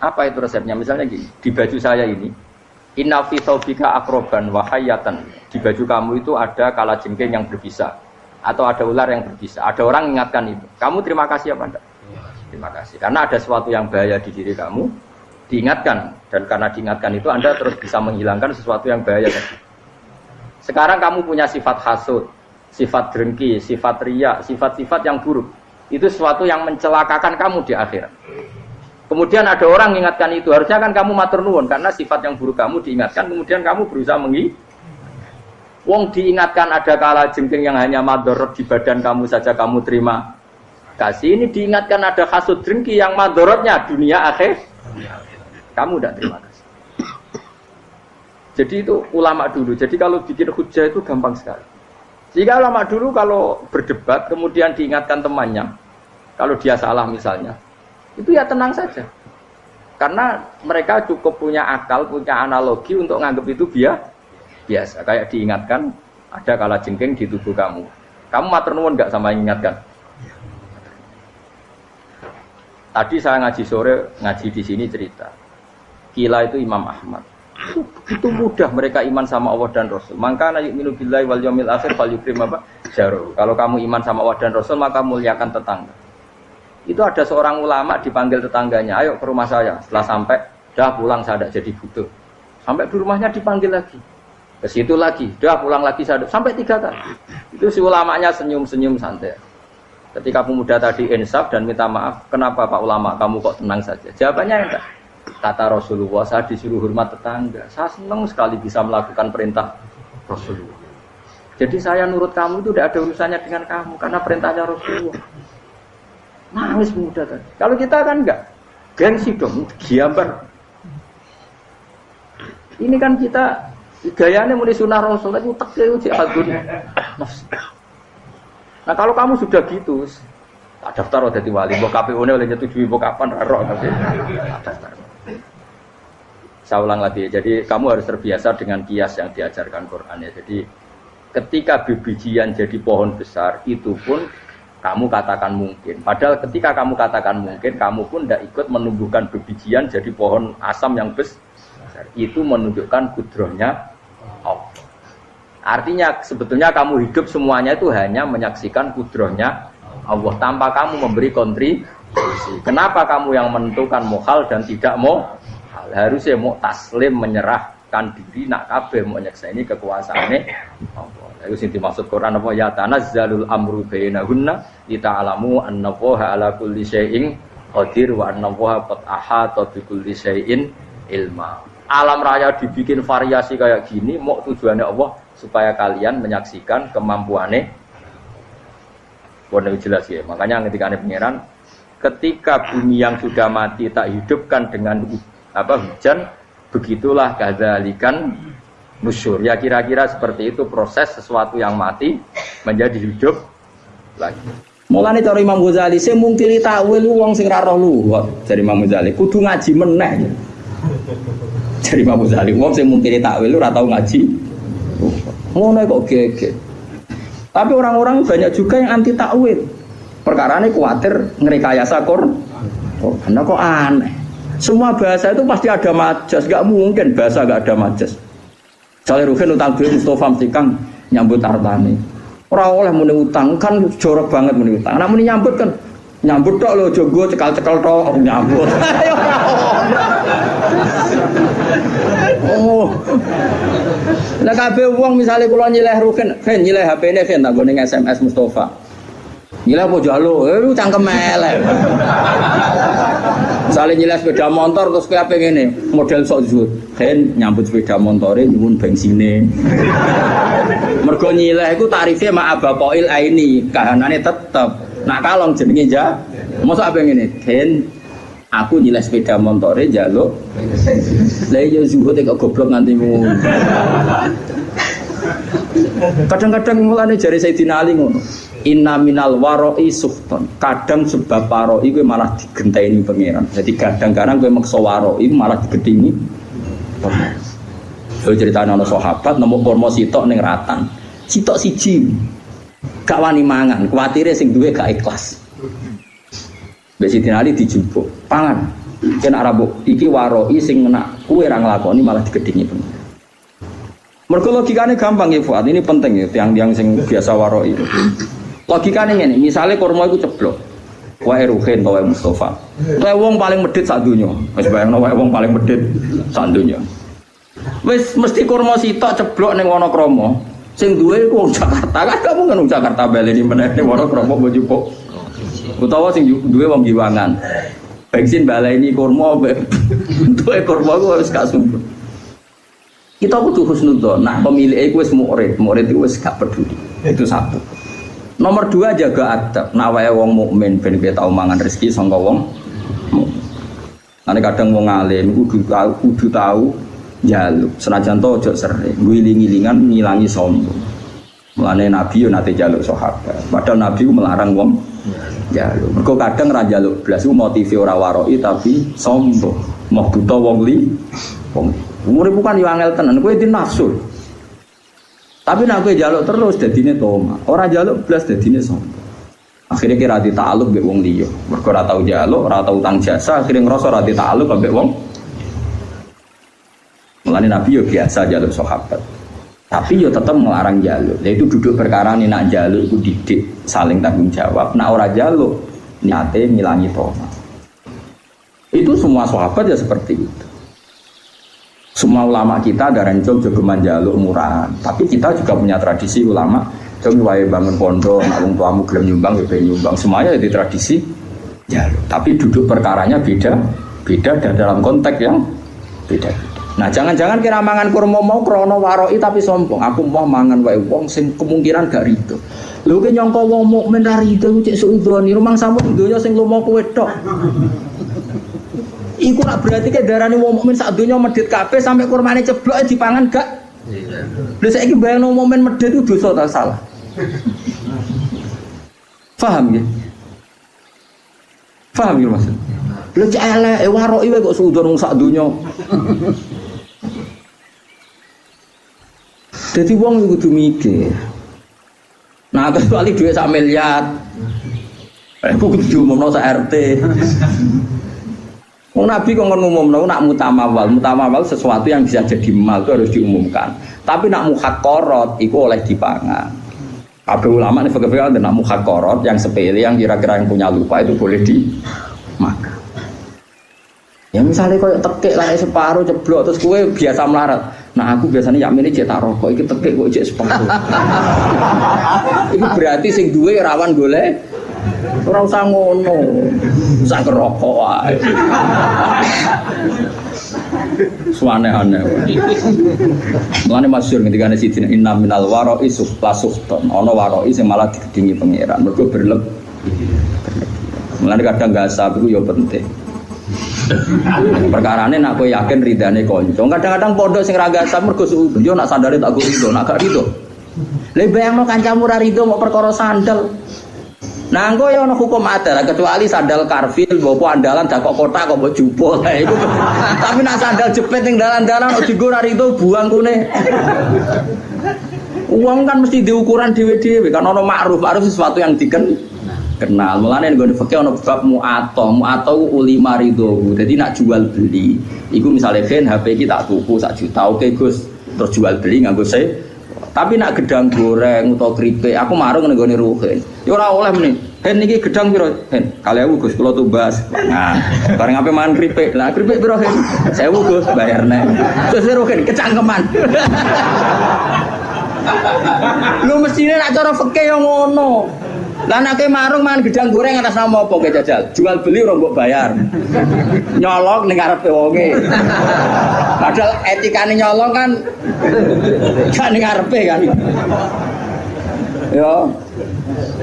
Apa itu resepnya? Misalnya gini, di baju saya ini, inna fi thawbika akroban wa hayatan. Di baju kamu itu ada kalajengking yang berbisa atau ada ular yang berbisa. Ada orang mengingatkan itu. Kamu terima kasih apa enggak? Terima kasih. Karena ada sesuatu yang bahaya di diri kamu, diingatkan, dan karena diingatkan itu Anda terus bisa menghilangkan sesuatu yang bahaya tadi. Sekarang kamu punya sifat hasud, sifat dengki, sifat riya, sifat-sifat yang buruk. Itu sesuatu yang mencelakakan kamu di akhirat. Kemudian ada orang mengingatkan itu, harusnya kan kamu matur nuwun karena sifat yang buruk kamu diingatkan, kemudian kamu berusaha wong diingatkan ada kalajengking yang hanya madorot di badan kamu saja kamu terima kasih. Ini diingatkan ada hasud dengki yang madorotnya dunia akhir, kamu tidak terima kasih. Jadi itu ulama dulu. Jadi kalau bikin hujah itu gampang sekali. Jika ulama dulu kalau berdebat kemudian diingatkan temannya, kalau dia salah misalnya, itu ya tenang saja. Karena mereka cukup punya akal, punya analogi untuk nganggap itu biasa. Kayak diingatkan ada kalajengking di tubuh kamu. Kamu matur nuwun enggak sama ingatkan? Tadi saya ngaji sore, ngaji di sini cerita. Kila itu Imam Ahmad. Itu mudah mereka iman sama Allah dan Rasul. Maka yu'minu billahi wal yaumil akhir falyukrim apa? Jaru. Kalau kamu iman sama Allah dan Rasul maka muliakan tetangga. Itu ada seorang ulama dipanggil tetangganya, ayo ke rumah saya. Setelah sampai, dah pulang saya tidak jadi butuh. Sampai di rumahnya dipanggil lagi. Ke situ lagi, dah pulang lagi saya sampai 3 kali. Itu si ulamanya senyum-senyum santai. Ketika pemuda tadi insaf dan minta maaf, kenapa Pak Ulama kamu kok tenang saja? Jawabannya enggak. Kata Rasulullah, saya disuruh hormat tetangga. Saya senang sekali bisa melakukan perintah Rasulullah. Jadi saya nurut kamu itu tidak ada urusannya dengan kamu, karena perintahnya Rasulullah. Nangis muda tadi. Kalau kita kan enggak, gengsi dong, giambar. Ini kan kita gayanya mulai sunnah Rasul, itu tekil jihadun. Nah kalau kamu sudah gitu, tak daftar jadi wali, mbok KPU-ne oleh nyetujui mbok kapan raro tapi daftar. Saya ulang lagi, jadi kamu harus terbiasa dengan kias yang diajarkan Quran ya. Jadi ketika bibijian jadi pohon besar, itu pun kamu katakan mungkin. Padahal ketika kamu katakan mungkin, kamu pun tidak ikut menumbuhkan bibijian jadi pohon asam yang besar. Itu menunjukkan kudrohnya Allah. Artinya sebetulnya kamu hidup semuanya itu hanya menyaksikan kudrohnya Allah tanpa kamu memberi kontribusi. Kenapa kamu yang menentukan muhal dan tidak mau? Harusnya mau taslim menyerahkan diri nak kabeh mau nyekseni kekuasaane Allah. Itu sing dimaksud Quran apa ya tanazzalul amru bainahunna lita'lamu annallaha ala kulli syai'in qadir wa annallaha qad ahata bi kulli syai'in ilma. Alam raya dibikin variasi kayak gini mau tujuannya Allah supaya kalian menyaksikan kemampuane. Boleh jelas ya. Makanya ketika ada pangeran, ketika bumi yang sudah mati tak hidupkan dengan hujan, begitulah kadzalikan nusyur. Ya kira-kira seperti itu proses sesuatu yang mati menjadi hidup lagi. Mulane cara Imam Ghazali sing mungkiri takwil wong sing ra roh luwih dari Imam Ghazali kudu ngaji meneh. Dari Imam Ghazali wong sing mungkiri takwil ora tau ngaji. Ngono kok gege. Tapi orang-orang banyak juga yang anti takwil. Perkarane kuwatir ngrekayasa karena kok aneh. Semua bahasa itu pasti ada majas, enggak mungkin bahasa enggak ada majas. Soale Ruhin utang duit Mustofa mesti Kang nyambut hartane. Ora oleh muni utang kan jorok banget muni utang. Nek muni nyambut kan nyambut tok lho jogo cekal-cekal tok nyambut. Oh. Lah kabeh wong misale kula nyileh Ruhin, ben nyileh HP-ne ben tak nggo ning SMS Mustofa. Nyileh apa jalo, lu cangkem elek. Misale nyileh sepeda motor terus kowe ape ngene, model sok zuhud. Ben nyambut sepeda motore nyuwun bensine. Mergo nyileh iku tarife mak abapoil aini, kahanane tetep. Nak kalong jenenge ja. Mosok ape ngene, ben aku nyileh sepeda motore njaluk. Lah iya zuhud kok goblok nganti ngono. Kadang-kadang mulane jare Sayyidina Ali ngono. Inna minal waroi suhton. Kadang sebab waroi kowe malah digenteni pangeran. Jadi kadang-kadang kowe maksa waroi malah digedhingi. Yo critane ana sahabat nemu kurma sitok ning ratan. Sitok siji. Gak wani mangan, kuwatire sing duwe gak ikhlas. Mbek Sayyidina Ali dijupuk, pangan. Kena rabuk iki waroi sing kena kowe ra nglakoni malah digedhingi pangeran. Mergo logikane gampang ya Fuad, ini penting ya tiang-tiang sing biasa waroi. Logikane ngene, misale kurma iku ceblok. Wae Ruhin wae Mustofa. Wae wong paling medhit sak donya. Wis bayangno wae wong paling medhit sak donya. Wis mesti kurma sitok ceblok ning Wonokrama. Sing duwe iku wong Jakarta. Kan kamu kan wong Jakarta baleni meneh ning Wonokrama mbok jupuk. Utawa sing duwe wong Giwangan. Bensin baleni kurma duwe kurma ku wis gak sumpah. Kita kudu husnudzon. Nah, pemilik iku wis murid iku wis gak peduli. Itu satu. Nomor dua jaga adab. Nah wae wong mukmin ben kowe tau mangan rezeki saka wong mukmin. Ane kadang wong alim kudu tahu njaluk. Senajan to aja sering ngiling-ngilingan ngilangi sombong. Mulane Nabi yo nate njaluk sahabat. Padahal Nabi ku melarang wong njaluk. Mergo kadang ra njaluk blas ku motive ora waroi tapi sombong. Mau buta wong li. Umure bukan yo angel tenan, kowe di nafsu. Tapi nak kowe njaluk terus dadine toma. Ora njaluk blas dadine sombong. Akhire kira ditakluk mbek wong liya. Mergo ora tau njaluk, ora tau utang jasa, akhire ngrasa ora ditakluk mbek wong. Mulane Nabi yo biasa njaluk sahabat. Tapi yo tetep melarang njaluk. Lha itu duduk perkara nek nak njaluk iku didik saling tanggung jawab. Nak ora njaluk niate ngilangi toma. Itu semua sahabat ya seperti itu. Semua ulama kita ada rencong jogeman jaluk murahan. Tapi kita juga punya tradisi ulama. Jom wae bangun pondok, nak wong tuamu gelem nyumbang, ya nyumbang. Semuanya di tradisi jaluk. Tapi duduk perkaranya beda dan dalam konteks yang beda. Nah, jangan-jangan kira mangan kurma mau krono waroi tapi sombong. Aku mau mangan wae wong sing kemungkinan gak rido. Lho ki nyangka wong mukmin ra rido cek suudoni. Rumang samu donya sing lumo kowe tok. Iku nak berarti ke darane wong mukmin sak donya medhit kabeh sampai kurmane ceblok dipangan gak? Lha saiki bayangno mukmin medhit itu dosa ta salah? Paham ya? Paham ya maksud? Lha cek elek waroki wae kok suudon wong sak donya. Dadi wong kudu mikir. Nah, kecuali duit sak miliar. Aku kudu diumumno sak RT. Nabi kok ngomong nak mutamawal sesuatu yang bisa jadi mal itu harus diumumkan. Tapi nak muhakkorot itu oleh dipangan. Kabeh ulama nih fakir-fakir nak muhakkorot yang sepele yang kira-kira yang punya lupa itu boleh dimakan. Ya misalnya kau tekek lah separuh ceblok terus kue biasa melarat. Nah aku biasanya yakmini cetak rokok, iki tekek kok cek separuh. Itu berarti sing duwe rawan golek. Ora usah ngono. Usah ngerokok wae. Suane-ane. Mulane masyhur ketika ana sidina inna minal waroi suhton. Ana waroi sing malah digedhingi pangeran. Mergo berlebih. Mulane kadang gasab iku ya penting. Perkarane nak kowe yakin ridane kanca. Kadang-kadang pondok sing ra gasab mergo suudon yo nak sandale tak go rido, nak gak rido. Lah bayangno kancamu ra rido mau perkara sandal. Nah, engko ya ana hukum adat kecuali sandal karfil mbok andalan dak kok kotak kok mbok jupuk. Lah iku. Tapi nak sandal jepit ning dalan-dalan kok dienggo ra itu buang kune. Uang kan mesti diukuran dhewe-dhewe kan ana ma'ruf sesuatu yang dikenal. Mulane nggone fikih ana bab mu'ato uli marido. Dadi nak jual beli iku misale gen HP iki tak tuku 1 juta oke Gus terus jual beli nganggo tapi nak gedang goreng atau keripik, aku marung nggone ruhen. Ya ora oleh meneh. Hen iki gedang piro? Hen, 2000 Gus, kula tumbas. Nah, bareng ape mangan keripik. Lah keripik piro hen? 1000 Gus, bayarne. Terus ruhen kecangkeman. Lu mestine nak cara fikih yo ngono. Lah nek marung mangan gedang goreng atas nama apa ke jajal? Jual beli ora mbok bayar. Nyolong ning ngarepe wonge. Padahal etikane nyolong kan gak ning ngarepe kan. Yo.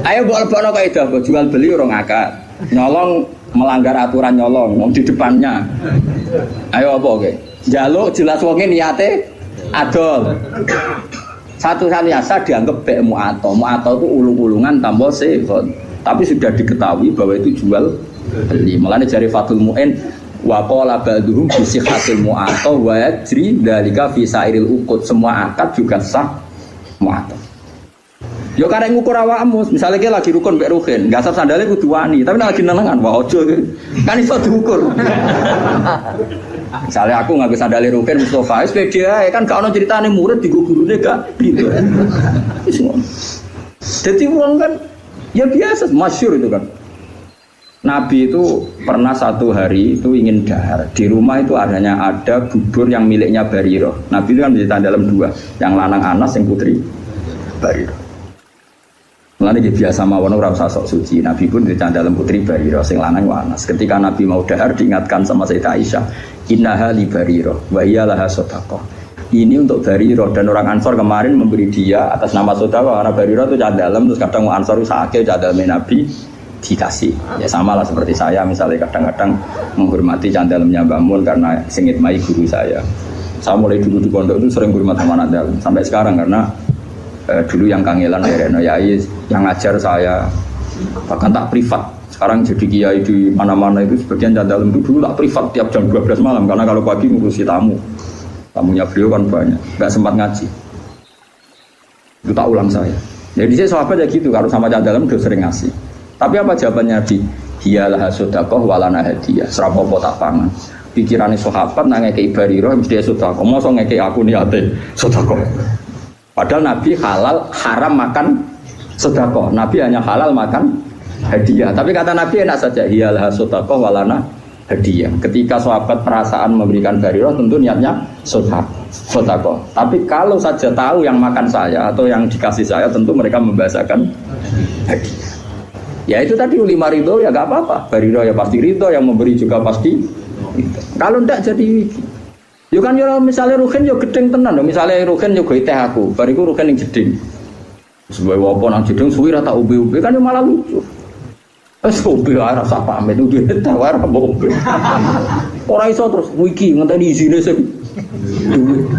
Ayo mbok lebokno kaidah mbok jual beli ora ngakak. Nyolong melanggar aturan nyolong wong di depannya. Ayo apa oke? Njaluk jelas wonge niate adol. Satu-satunya asa dianggap bek mu'ato. Mu'ato itu ulung-ulungan tambah sehon. Tapi sudah diketahui bahwa itu jual beli. Mulanya jari Fathul Mu'in wa qala ba'duhum bi sihhatil mu'ato wa yajri dzalika fi sairil uqud. Semua akad juga sah mu'ato. Yo karek ngukur awakmu, misale ki lagi rukun mbek ruhin, enggak sah sandale kudu wani, tapi nek lagi nenengan wae aja kan iso diukur. Misalnya aku nganggo sandale ruhin Mustofa, wis pede ae kan gak ono critane murid digo gurune gak gitu. Wis ngono. Dadi wong kan ya biasa, masyhur itu kan. Nabi itu pernah satu hari itu ingin dahar. Di rumah itu ada bubur yang miliknya Bariro. Nabi itu kan menceritakan dalam 2, yang lanang Anas, yang putri Bariro. Mulane biasa mawon ora usah sok suci. Nabi pun dicandha dalam putri Bariro sing lanang Anas. Ketika Nabi mau dahar diingatkan sama Sayyidah Aisyah, "Innaha li Bariro wa hiya laha shadaqah." Ini untuk Bariro dan orang Ansor kemarin memberi dia atas nama sedekah karena Bariro itu cah dalam terus kadang Ansor sakit cah dalam Nabi dikasih. Ya samalah seperti saya misalnya kadang-kadang menghormati cah dalamnya Mbah Mun karena singit mai guru saya. Saya mulai dulu di pondok itu sering hormat sama anak dalam sampai sekarang karena dulu yang kangelan Reno Yai yang ngajar saya bahkan tak privat sekarang jadi kiai di mana-mana itu sebagian dalam itu dulu tak privat tiap jam 12 malam karena kalau pagi ngurusi tamunya beliau kan banyak nggak sempat ngaji itu tak ulang saya jadi saya sahabat ya gitu kalau sama dalam udah sering ngasih tapi apa jawabannya Nabi hiyalah sedekah walana hadiah serapopo tak pangan pikirannya sahabat nang ngekei Bariro mesti sedekah mosok ngekei aku niate sedekah. Padahal Nabi halal haram makan sedekah. Nabi hanya halal makan hadiah. Tapi kata Nabi enak saja. Hiyalah sedekah walana hadiah. Ketika sahabat perasaan memberikan Bariro tentu niatnya sedekah. Tapi kalau saja tahu yang makan saya atau yang dikasih saya tentu mereka membahasakan hadiah. Ya itu tadi ulima ridho ya gak apa-apa. Bariro ya pasti ridho, yang memberi juga pasti ridho. Kalau enggak jadi yo kan yo misalnya rugen yo gedeng tenan lho misale rugen yo gawe teh aku bariku rugen ning jeding sebae apa nang jeding suwi ra tak ube-ube kan yo malah lucu wis ube ora rasa pamit duwe tawar apa ube ora iso terus iki ngenteni izine sing duwe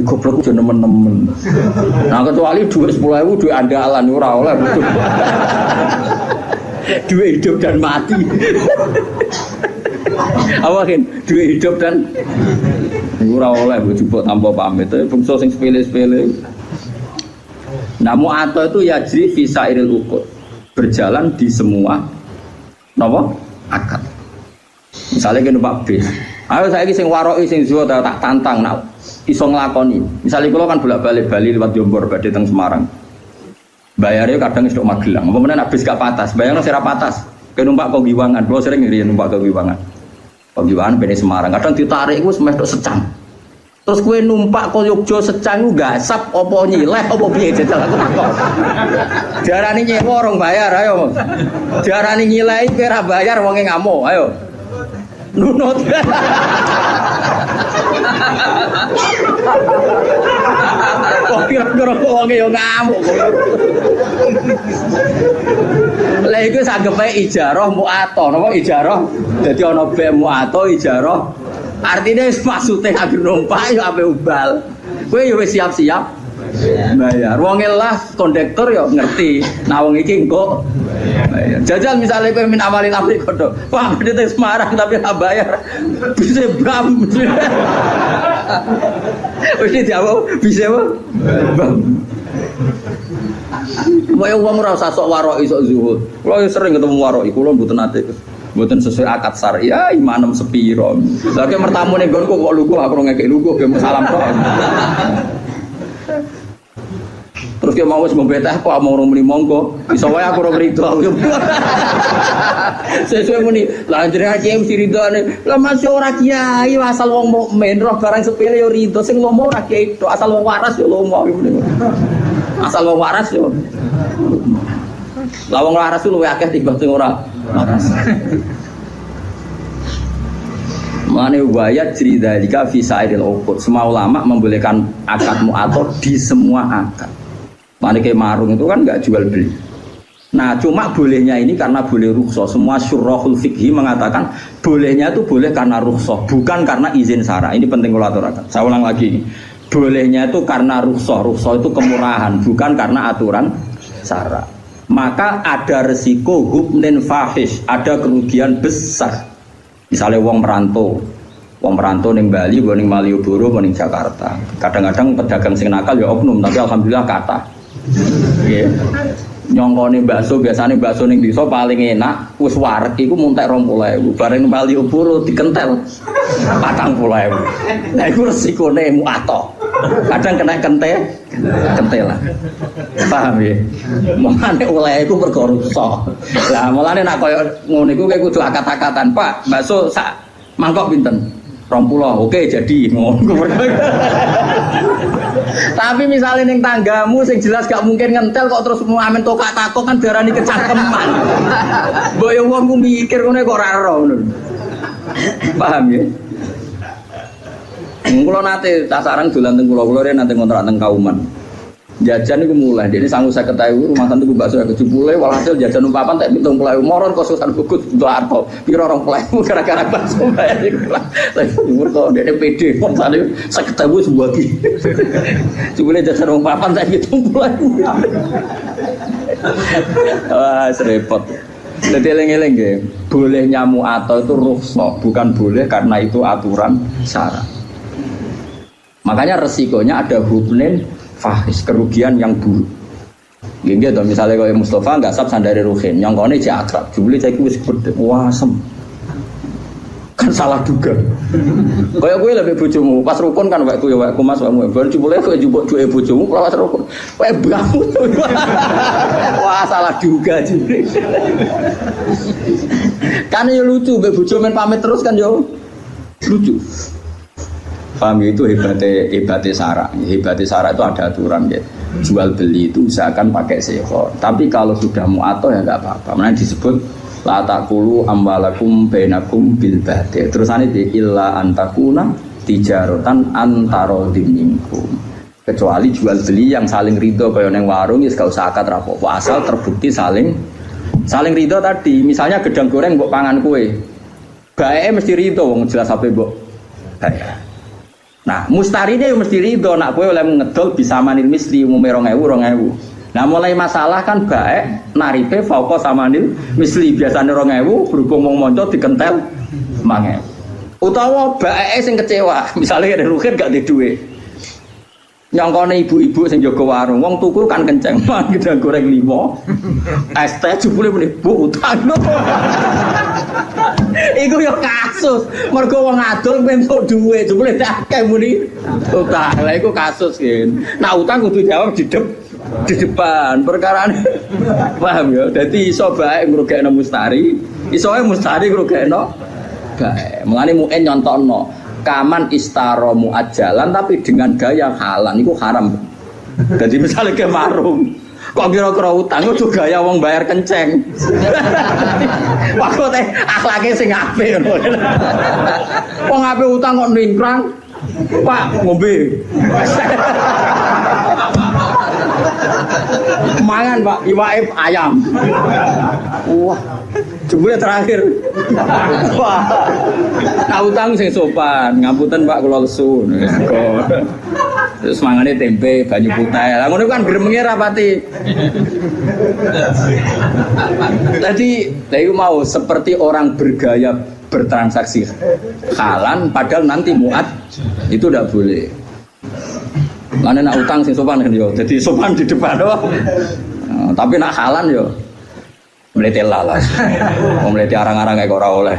goblok aja nemen-nemen nah kecuali duit 10.000 duit andalan ora oleh duit hidup dan mati awakin duit hidup dan ora oleh jupuk tanpa pamit bangsa sing sepele-sepele. Nah mu'ato itu yajri fi sairil uqud berjalan di semua napa akad. Misalnya kene Pak bis. Ayo saiki sing waroki sing zuwa tak tantang nak iso nglakoni. Misalnya kula kan bolak-balik Bali lewat Jombor badhe teng Semarang. Bayare kadang wis tok Magelang. Apa meneh nak bis gak patas, bayarno sira patas. Ke numpak kok Giwangan, kula sering ngriyen numpak ke Giwangan. Pembiwaan bene Semarang, kadang ditarik iku semeh tok secang. Terus kowe numpak kok Yogya secang iku gasap apa nyileh apa piye jajal aku takon. Diarani nyewa orang bayar ayo. Diarani nyileh kowe ora bayar wonge ngamuk, ayo. Nunut. Kok kira-kira wonge yo ngamuk. Lah iku sanggep ae ijarah mu'ato, napa ijarah? Dadi ana bek mu'ato ijarah. Artinya maksude agar numpak yo ape ubal. Kowe yo wis siap-siap bayar. Wong lah kondektor ya ngerti. Nah wong iki engko bayar. Jajal misalnya kowe min amalin apik kodho. Wah, bedhe Semarang tapi tak bayar. Bisa bam. Wis dijawab bisa apa? Bam. Wae wong ora usah sok warok sok zuhud. Kulo sering ketemu warok, kulo mboten nate. Mboten sesuai akad syariah, imanem sepiro. Lah ki mertamu ning nggonku kok lugu aku ngekek lugu ge salam tok. Terus dia mau membetah kok mau muni monggo. Iso wae aku ora rido. Sesuai muni, lah jenenge kiai mesti ridone. Lah masih ora kiai asal wong mukmin roh barang sepele yo rido sing lomo ora kiai tok asal wong waras yo lomo. Asal wong waras yo. Lah wong waras luwih akeh timbang sing ora waras. Mane wayat cerita jika fisairil uqud. Semua ulama membolehkan akad mu'athar di semua akad. Mane kayak marung itu kan enggak jual beli. Nah, cuma bolehnya ini karena boleh rukhsah. Semua syurahul fikhi mengatakan bolehnya itu boleh karena rukhsah, bukan karena izin syara. Ini penting kalau aturakan. Saya ulang lagi ini. Bolehnya itu karena rukhsah. Rukhsah itu kemurahan, bukan karena aturan syara. Maka ada resiko hubnin fahish, ada kerugian besar. Misalnya wong merantau ning Bali, ning Malioboro, ning Jakarta. Kadang-kadang pedagang sing nakal ya oknum, tapi alhamdulillah kata. Nggih. Nyongkone bakso, biasane bakso ning desa paling enak, wis wareg iku muntek 20.000. Bareng Malioboro dikentel 40.000. Nah iku resikone muato. Kadang kena kentelan. Paham ya? Mulane oleh iku perkara rusak. Lah mulane nek koyo ngono iku kowe kudu akat-akatan, Pak. Bakso sak mangkok pinten? 20. Oke, jadi ngono. Tapi misalnya ning tanggamu sing jelas gak mungkin ngentel kok terus mau amen tokak takok kan darani kecangkeman. Mbok yo wong ku mikir ngene kok ora ero ngono. Paham ya? Kulo nate tasarang dolan teng kula rene nate kontrak teng Kauman. Jajan iku mulai, dene sangu 50.000 rumah santu bakso aku jebule walhasil jajan umpapan tak 70.000 moron kososan gugut untuk arto. Piro 20.000 gara-gara bakso bayar iku. Umur kok dene PD wong sale 50.000 sebagi. Jebule jajan umpapan tak 70.000. Wah, repot. Dadi eling-eling nggih, boleh nyamu atau itu rukhsah, bukan boleh karena itu aturan syara. Makanya resikonya ada hubnin fahis, kerugian yang buruk. Gini gitu, misalnya kalau Mustafa nggak sab sandari Ruhin, nyongkone cek akrab, jubli cek wis gede, wasem, kan salah juga. Kayak gue lebih bojomu, pas rukun kan waktu ya waktu mas kamu, baru jubli gue jubuk dua bojomu, pas rukun, kayak bangun, wah salah juga jubli. Kan ya lucu, bojomu main pamit terus kan yo lucu. Paham itu hebatnya syarak. Hebatnya syarak itu ada aturan ya. Jual beli itu usahakan pakai sekhor. Tapi kalau sudah mu'ato ya enggak apa-apa. Mana disebut la taqulu amwalakum bainakum bil batil. Terusane di illa antakuna tijaratan antara minkum. Kecuali jual beli yang saling ridho kaya ning warung wis gak usah akad rapopo. Asal terbukti saling ridho tadi. Misalnya gedang goreng mbok pangan kowe. Baeke mesti ridho wong jelas ape mbok bayar. Nah, mustarine yo mesti ridho nak kowe oleh ngedol bisa manil misli umume 2.000. Nah, mulai masalah kan baik narife fauqa samanil misli biasane 2.000 berhubung wong monco dikentel 5.000. Utawa baeke sing kecewa, misalnya ada rugen gak di duit. Nyongkone ibu-ibu sing jaga warung, wong tuku kan kenceng, man gedang goreng 5. Es teh jebule meneh Bu utang. Iku yo kasus. Mergo wong adol entuk duit, jebule akeh muni utang. Lah iku kasus kan. Nah utang kudu jawab di depan perkarane. Paham ya? Dadi iso bae ngrugekno mustari, iso ae mustari ngrugekno bae. Mulane muen nyontokno kaman istaro muajalan tapi dengan gaya halal itu haram. Jadi misalnya ke warung kok kira-kira utang itu gaya wong bayar kenceng. Waktu teh akhlaknya sing apik ngono. Wong apik utang kok ningkrang. Pak ngombe. Mangan Pak, iwake ayam. Wah, jebule terakhir. Wah. Utang sing sopan, ngapunten Pak kula lesu. Terus mangane tempe, banyu putih. Lah ngono kan gremenge rapati. Tadi iku mau seperti orang bergaya bertransaksi halan padahal nanti muat itu tidak boleh. Mana nak utang sing sopan kan yo. Jadi sopan di depan doang. Tapi nak halan yo mlete lalas. Wong mlete arang-arang kok ora oleh.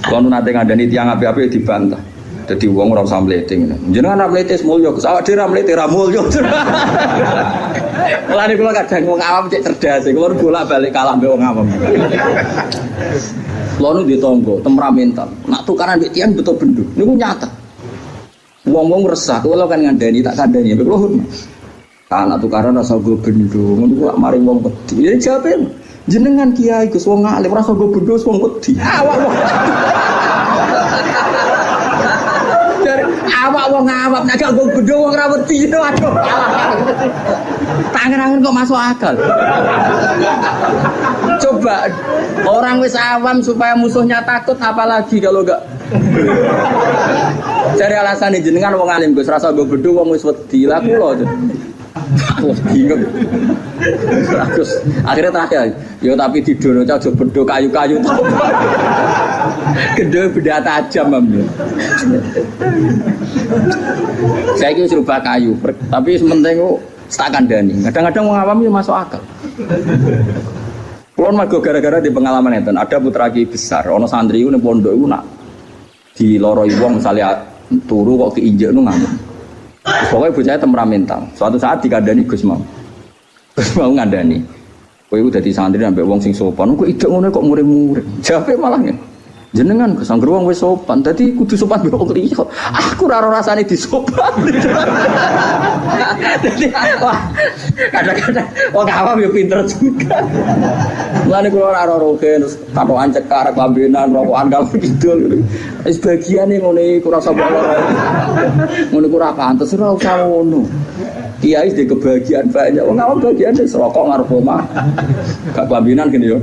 Kono nate ngandani tiyang api-api dibantah. Dadi wong ora usah mlete ngene. Jenengan ora mlete mulya, Gus. Awak dhewe ora mlete ra mulya. Mulane kula kadang wong awam cek cerdas, kula bolak-balik kalah mbek wong awam. Kula nu di tangga, temperamental. Nak tukaran mbek tiyang beto bendo. Niku nyata. Wong-wong resah, kula kan ngandani tak kandani mbek kula hormat. Anak tukaran rasa go bendo, ngono kok mari wong wedi. Ya jawabe jenengan kiai Gus wong alim rasa go bendo wong wedi. Awak wong awak nek gak go bendo wong ra wedi. Waduh. Tangan-tangan kok masuk akal. Coba orang wis awam supaya musuhnya takut apalagi kalau enggak. Cari alasan jenengan wong alim Gus rasa go bendo wong wis wedi. Lah kula wah bingung. Terus akhirnya terakhir, yo tapi tidur aja bedo kayu-kayu. Gede beda tajam ambil. Saya kira serba kayu, tapi sementing setakan dani. Kadang-kadang orang awam itu masuk akal. Kulon mago gara-gara di pengalaman itu, ada putra kiai besar, ono santri itu nih pondok itu nak di loroi wong misalnya turu kok keinjek nu ngamuk. Pokoknya bocahnya temperamental. Suatu saat dikandani Gus mau ngandani. Kowe iku dadi santri ambek wong sing sopan. Kok ide ngono kok murid-murid. Jawabe malahnya. Jenengan Gus anggere wong wis sopan. Dadi kudu sopan mbek wong liya. Aku ora rasane disopan. Dadi kadang-kadang wong awam yo pinter juga. Mulane kula ora roke terus katokan cekar klambenan rokokan kalau kidul. Wis bagiane ngene iku rasa ora. Ngono ku ora pantes ora usah ngono. Kiai di kebahagiaan banyak. Wong awam bagiane rokok ngarep omah. Gak klambenan gini yo.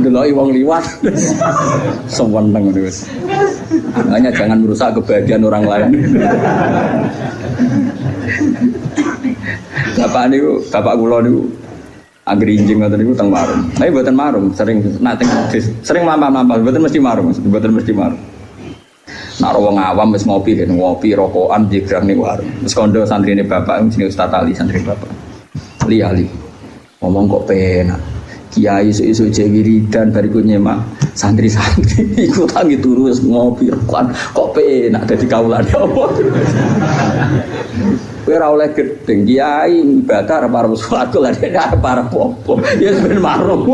Deloki wong liwat. Seweneng wis. Makanya jangan merusak kebahagiaan orang lain. Bapak kula niku anggere injing ngoten niku teng marung. Tapi mboten marung, sering mampir-mampir, mboten mesti marung, mboten mesti marung. Nek wong awam wis ngopi rokokan digrang ning warung. Wis kandha santrine bapak jenenge Ustaz Ali, santri bapak. Ali. Ngomong kok penak. Kiai isu-isu wiridan bariku nyemak santri-santri iku tangi turu wis ngopi rokokan kok penak dadi kaulane apa. Kowe ora oleh gedeng kiai ibadah arep swarga lan arep apa. Ya ben marung.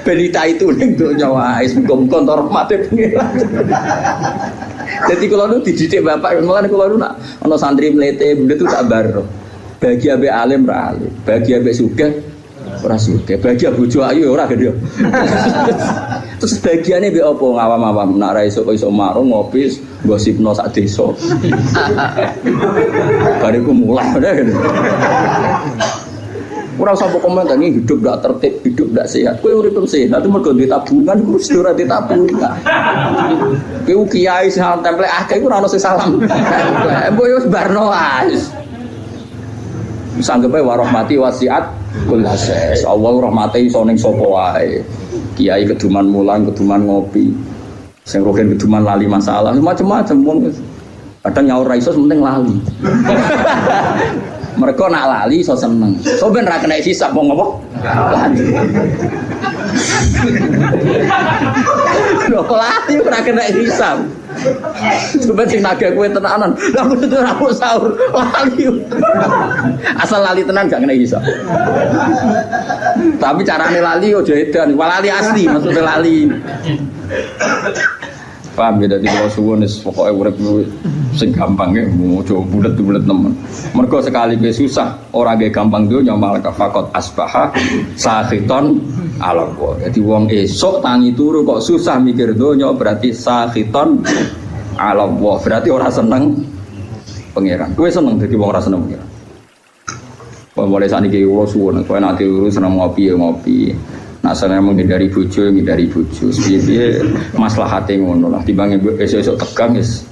Berita itu ning donya wae muga-muga entar rahmate pengiran. Dadi kula nu dididik bapak mulane kula nu nak ana santri mlete bule tu tak baro. Bagi ambek alim ra alim, bagi ambek sugih ora sugih, bagi bojo ayu ora gede. Terus bagiane mbek apa ngawam-awam nak ra iso marung ngopi gosipno sak desa. Bariku mulai kan. Ora usah komentar ini hidup gak tertib, hidup gak sehat. Kowe urip sehat itu mergo duwe tabungan, kurus ora duwe tabungan. Kowe kiai sing templek akeh iku ora ono sing salam. Mbok yo barno ae. Sanggepe warahmati wasiat kullases. Allah rahmate iso ning sapa wae. Kiai keduman mulang, keduman ngopi. Sing rogen keduman lali masalah, macam-macam wong. Kadang nyaur ra iso penting lali. Mereka nak lali so seneng. So ben ra kena hisab wong apa? Lali. Lho lali ora kena hisab. Coba sing nagih kowe tenanan. Lah aku tuh ora sahur lali. Asal lali tenan gak kena hisab. Tapi carane lali ojo edan, lali asli maksudnya lali. Paham ya, jadi kalau suwun is pokoknya urip sing gampang ya, mau coba bulet nemen. Mergo sekali be susah, orang ge gampang dunya malah fakot asbaha sakhiton ala Allah. Jadi wong esok tangi turu kok susah mikir dunya berarti sakhiton ala Allah. Berarti ora seneng pangeran. Kowe seneng dadi wong ora seneng pangeran. Mulai saat ini kula suwun, kowe nek diurus seneng ngopi ya ngopi. Nah, saya menghindari bojo, piye maslahate ngono lah. Timbang esuk-esuk tegang wis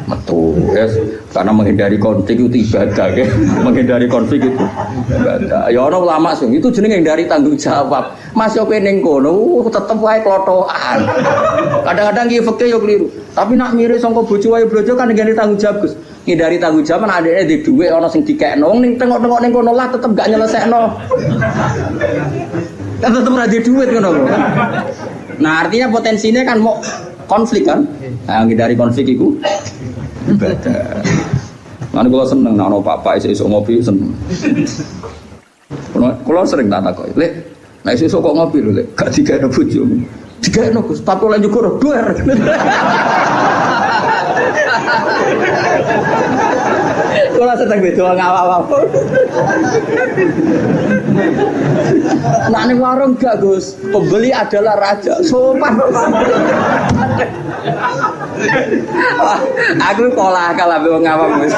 metu, yes. Karena menghindari konflik itu ibadah, ya. Menghindari konflik itu ibadah. Ya ono ulama sing itu jenenge menghindari tanggung jawab. Mas yo ning kono tetep wae klotokan. Kadang-kadang ki fikih yo keliru. Tapi nak mirip sangka bojo wae bojo kan menghindari tanggung jawab, Gus. Ngindari tanggung jawab kan adeke di dhuwit ana sing dikekno wong ning tengok-tengok ning kono lah tetep gak nyelesekno. Kan tetep ra duit ngono kok. Nah, artinya potensinya kan mau konflik kan. Nah, ngindari konflik iku ibadah. Lan kula seneng nek ana bapak isuk ngopi seneng. Kula sering tak takoki, "Lek, nek isuk kok ngopi lho, Lek, gak digawe bojo." Digawe Gus, tapi lan juga doer. Kula sedang beda ngawak-awak. Nah ning warung gak Gus, pembeli adalah raja. Sopan. Aku kalah wong awam Gus.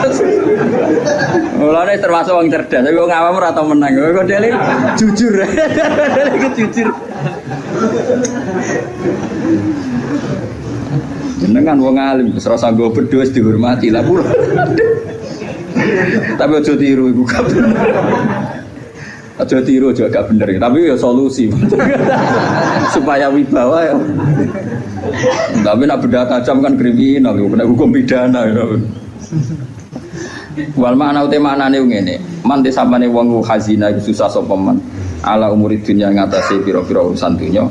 Mulane termasuk wong cerdas, tapi wong awam ora tau menang. Kok dene jujur. Dene jujur. Jenengan wong alim, ora sanggo bedhos dihormati lah pula. Tapi aja tiru iku gak bener. Aja tiru aja gak bener, tapi ya solusi. Supaya wibawa ya. Tapi nak benda tajam kan kriminal, kena hukum pidana ya. Wal makna uta maknane ngene, man desapane wong khazina iku susah sapa man. Ala umuri dunya ngatasi pira-pira urusan dunya.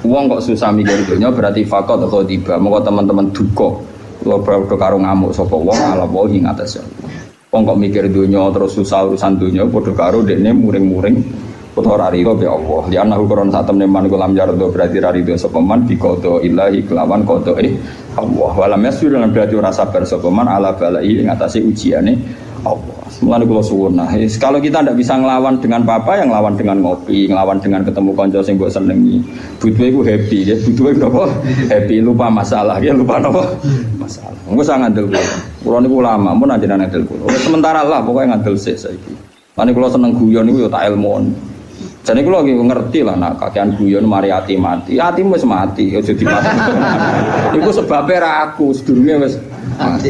Wong kok susah mikir dunya berarti faqat ghadiba. Moko teman-teman duka. Lha padha karo ngamuk sapa wong ala wae ngatasi. Wong kok mikir dunya terus susah urusan dunya padha karo dekne muring-muring utawa rarido be Allah. Li ana ukuran satemene man kulam yardo berarti rarido sapa man bi qada ilahi kelawan qadae Allah. Walam yasir lan berarti ora sabar sapa man ala balai ngatasi ujiane Allah. Mulane kula suwun nah, kalau kita ndak bisa nglawan dengan apa yang lawan dengan ngopi, nglawan dengan ketemu kanca sing mbok senengi. Butuhe iku happy, ya butuhe napa? Happy lupa masalah, ya lupa napa? Masalah. Engko sak ngandel kula. Kula niku ulama, mun anjenengan ngandel kula. Sementara lah pokoke ngandel sik saiki. Mane kula seneng guyon niku ya tak ilmuon. Jane kula iki ngerti lah nak kakean guyon mari ati mati. Atimu wis mati, aja dimati. Iku sebabe ra aku, sedurunge wis mati.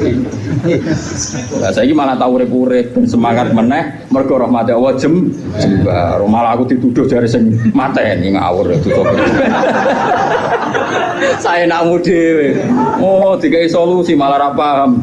Lah saiki malah tau urip-urip ben semangat meneh mergo rahmate Allah jembar. Malah aku dituduh jare sing mateni ngawur itu. Saya nakmu dhewe. Oh, dikai solusi malah ra paham.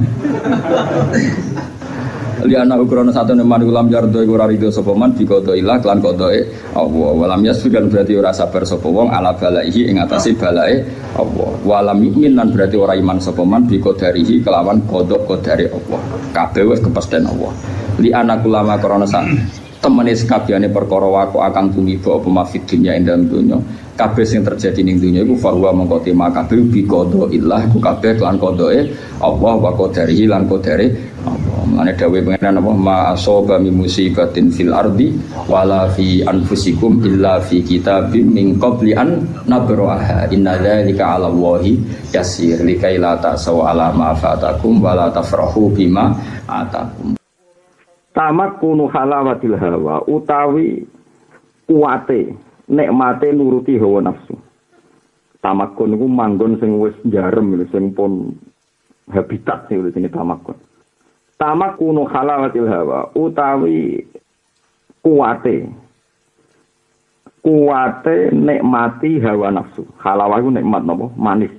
Liana ukuran satu neman ulam jardo iku ora rido sapa man bikodo ilah lan kodoe Allah walam yasfikan berarti ora sabar sapa wong ala balaihi ing atase balae Allah walam yu'min lan berarti ora iman sapa man bikodarihi kelawan kodok kodare Allah kabeh wis kepesten Allah li anak ulama krana sak temene sakabehane perkara waku akan tumiba apa mafid dunya ing dalem donya kabeh sing terjadi ning donya iku fahuwa mongko tema kabeh bikodo ilah iku kabeh lan kodoe Allah wa kodarihi lan kodare Mane dawuh pengenan apa ma asaba min musibatin fil ardi wala fi anfusikum illa fi kitabim min qabli an nabraha inna dzalika 'ala Allahi yasir likai la ta'saw 'ala ma fatakum wala tafrahu bima atakum. Tamak kunu halawatil hawa utawi kuwate nikmate nuruti hawa nafsu. Tamakun niku manggon sing wis jarem sing pun habitat sing jenenge tamakun. Tamak kuno halawatil hawa utawi kuwate nikmati hawa nafsu. Halawah iku nikmat napa? Manis.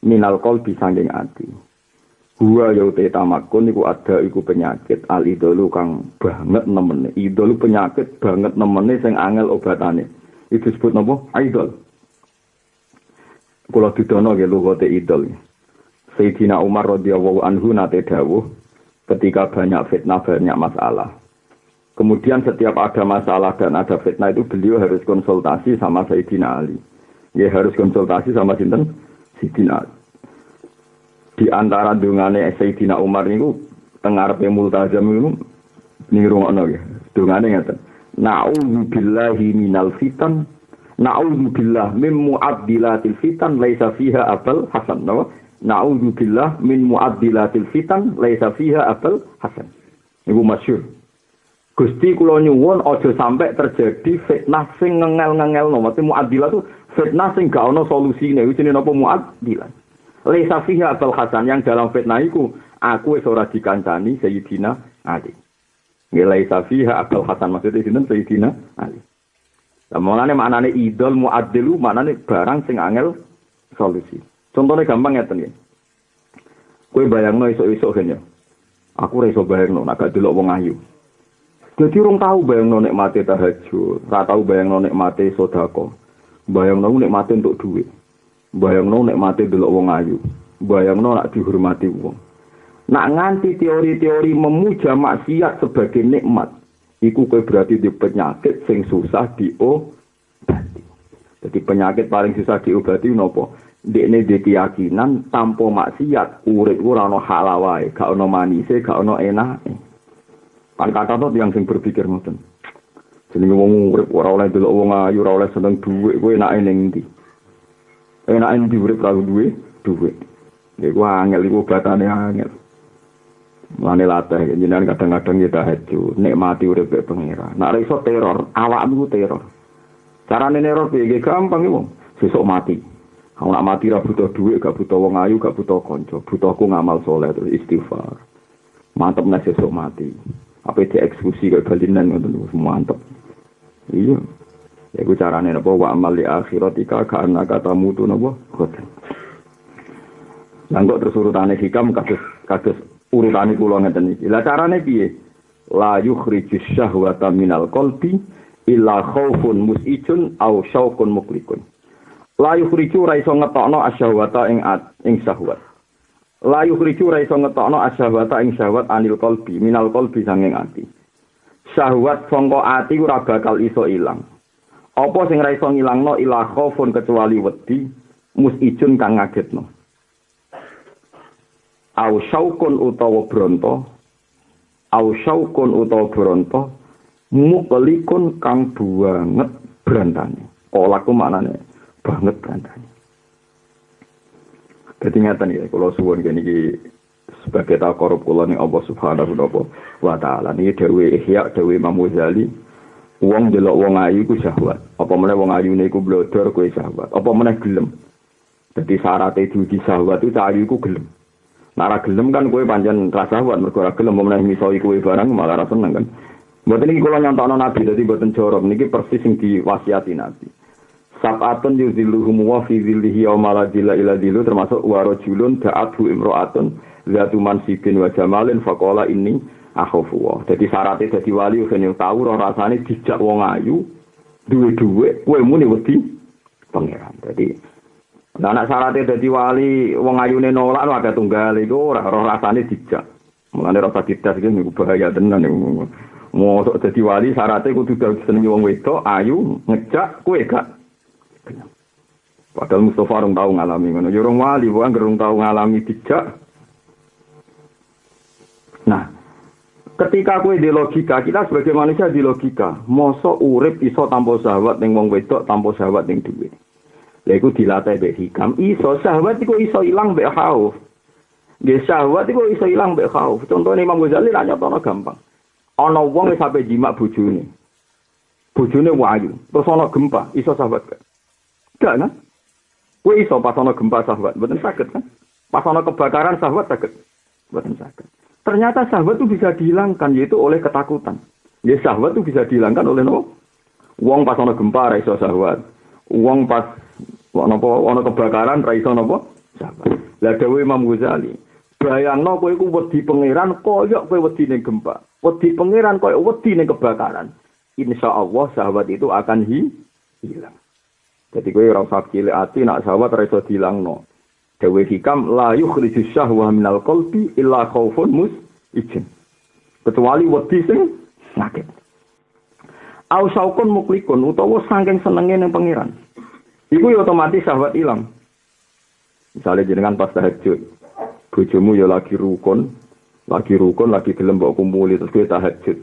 Minal qalbi saking ati. Huwa ya te tamakun iku ada iku penyakit al idolu kang banget nemene. Idol penyakit banget nemene sing angel obatane. Itu disebut napa? Idol. Kula didono nggih lugote idol. Sayyidina Umar radhiyallahu anhu nate dawuh ketika banyak fitnah, banyak masalah. Kemudian setiap ada masalah dan ada fitnah itu beliau harus konsultasi sama Sayyidina Ali. Ya harus konsultasi sama sinten? Sayyidina Ali. Di antara dungane Sayyidina Umar niku tengarepe multazam niku ngrungokno nggih. Dungane ngaten. Na'udzu billahi minal fitan. Na'udzu billahi min mu'addilatil fitan laisa fiha abal hasan. Na'udzubillah min mu'addilatil fitan laisa fiha abal hasan. Iku masyhur. Gusti kula nyuwun aja sampai terjadi fitnah sing ngengel-ngengelno. Mate muadilah itu fitnah sing gak ono solusine. Wis jenenge napa muadilah. Laisa fiha Abul Hasan yang dalam fitnah iku aku wis ora dikancani Sayyidina Ali. Nggih laisa fiha Abul Hasan maksudnya sinten Sayyidina Ali. Lah mulane maknane idol muadilu maknane barang sing angel solusi. Contohnya gampang ngeten nggih. Kowe bayangno esuk-esuk gen ya. Aku ora iso bayangno nek gak delok wong ayu. Dadi rong tau bayangno nek mate tahajud, ora tau bayangno nek mate sedekah. Bayangno nek mate entuk dhuwit. Bayangno nek mate delok wong ayu. Bayangno nek dihormati wong. Nak nganti teori-teori memuja maksiat sebagai nikmat, iku kowe berarti di penyakit sing susah diobati. Jadi penyakit paling susah diobati napa? Dekne di keyakinan tanpa maksiat urip ora ana halawae, gak ana manise, gak ana enake. Kan kata to yang sing berpikir ngoten. Jenenge wong urip ora oleh delok wong ayu, ora oleh seneng dhuwit, kowe enake ning ndi? Enake ndi urip ora duwe dhuwit. Iku angel iku batane angel. Mane latih jenengan kadang-kadang ya tahajud, nikmati urip be pengira. Nek iso teror, awakmu teror. Carane neror piye gampang iku. Sesuk mati. Kalau nak mati ra butuh duit, gak butuh wong ayu, gak butuh konco. Butuhku ngamal soleh terus istighfar. Mantep nek sesuk mati. Apa dieksekusi kaya balinan ngoten mantep. Iya. Ya ku carane napa wa amal li akhiratika kana katamu tu napa? Khoten. Lah kok terus urutane hikam kados urutane kula ngeten iki. Lah carane piye? La yukhrijus syahwata minal qalbi illa khaufun mus'ijun aw syauqun muklikun. La yukhriju ra iso ngetokno asyahwata ing syahwat. La yukhriju ra iso ngetokno asyahwata ing syahwat anil qalbi, minal qalbi sanging ati. Syahwat sangka ati ora bakal iso ilang. Apa sing ra iso ngilangno ila khaufun kecuali wedi, musijun kang ngagetno. Au syauqun utawa bronto, au syauqun utawa bronto, muklikun kang banget brantane. Olaku maknane banget brandane. Dadi ngaten ya, kula suwun kene iki sebagai takarub kula ning Allah Subhanahu wa taala. Niki dawuh Ihya, dawuh Imam Ghazali, wong delok wong ayu ku syahwat. Apa meneh wong ayune iku blodor kuwi syahwat. Apa meneh gelem. Dadi syaraté diuji syahwat itu ayu iku gelem. Nek ora gelem kan kowe pancen ra syahwat, mergo ora gelem meneh misoi kowe barang malah ra seneng kan. Mboten iki kula nyontokno Nabi dadi mboten jorok. Niki persis sing diwasiati Nabi. Sab'atun yuzilluhum wa fi zillihi yawma la zilla illa zilluh, termasuk wa rajulun da'athu imra'atun zatu mansibin wa jamalin faqala inni akhafu wa. Dadi syaratnya dadi wali ben tau ora rasane dijak wong ayu duwe dhuwit kowe muni wedi pangeran. Dadi nek syaratnya dadi wali wong ayune nolak lho ada tunggal iku ora rasane dijak. Mulane rasa didas iki niku bahaya tenan niku. Mosok dadi wali syaratnya kudu seneng wong wedok ayu ngejak kowe gak. Padahal Mustafa orang tahu ngalami ngono. Ya orang wali bukan gerung tahu ngalami dijak. Nah, ketika kowe di logika, kita sebagai manusia di logika, mosok urip iso tanpa syahwat ning wong wedok, tanpa syahwat ning dhuwit. Lha iku dilatih mbek hikam, iso syahwat iku iso ilang mbek khauf. Nggih syahwat iku iso ilang mbek khauf. Contone Imam Ghazali ra nyotono gampang. Ana wong wis sampe jimak bojone. Bojone wayu, terus ana gempa, iso syahwat gak? Gak kan? Kowe iso pas ana gempa syahwat, mboten saged kan? Pas ana kebakaran syahwat saged. Mboten saged. Ternyata syahwat itu bisa dihilangkan yaitu oleh ketakutan. Ya syahwat itu bisa dihilangkan oleh no. Wong pas ana gempa ra iso syahwat. Wong pas ana kebakaran ra iso napa? Syahwat. Lah dawuh Imam Ghazali, bayangno kowe iku wedi pangeran koyo kowe wedi ning gempa. Wedi pangeran koyo wedi ning kebakaran. Insyaallah syahwat itu akan hilang. Jadi kowe ora usah cilik ati nak syahwat ora iso dilangno. Dewe hikam la yukhrijus syahwa minal qalbi illa khaufun mus'ijin. Kecuali wedi sing ngaget. Au syauqun muklikun utawa saking senenge ning pangeran. Iku ya otomatis syahwat ilang. Misalnya jenengan pas tahajud, bojomu ya lagi rukun, lagi gelem mbok kumpuli terus kowe tahajud.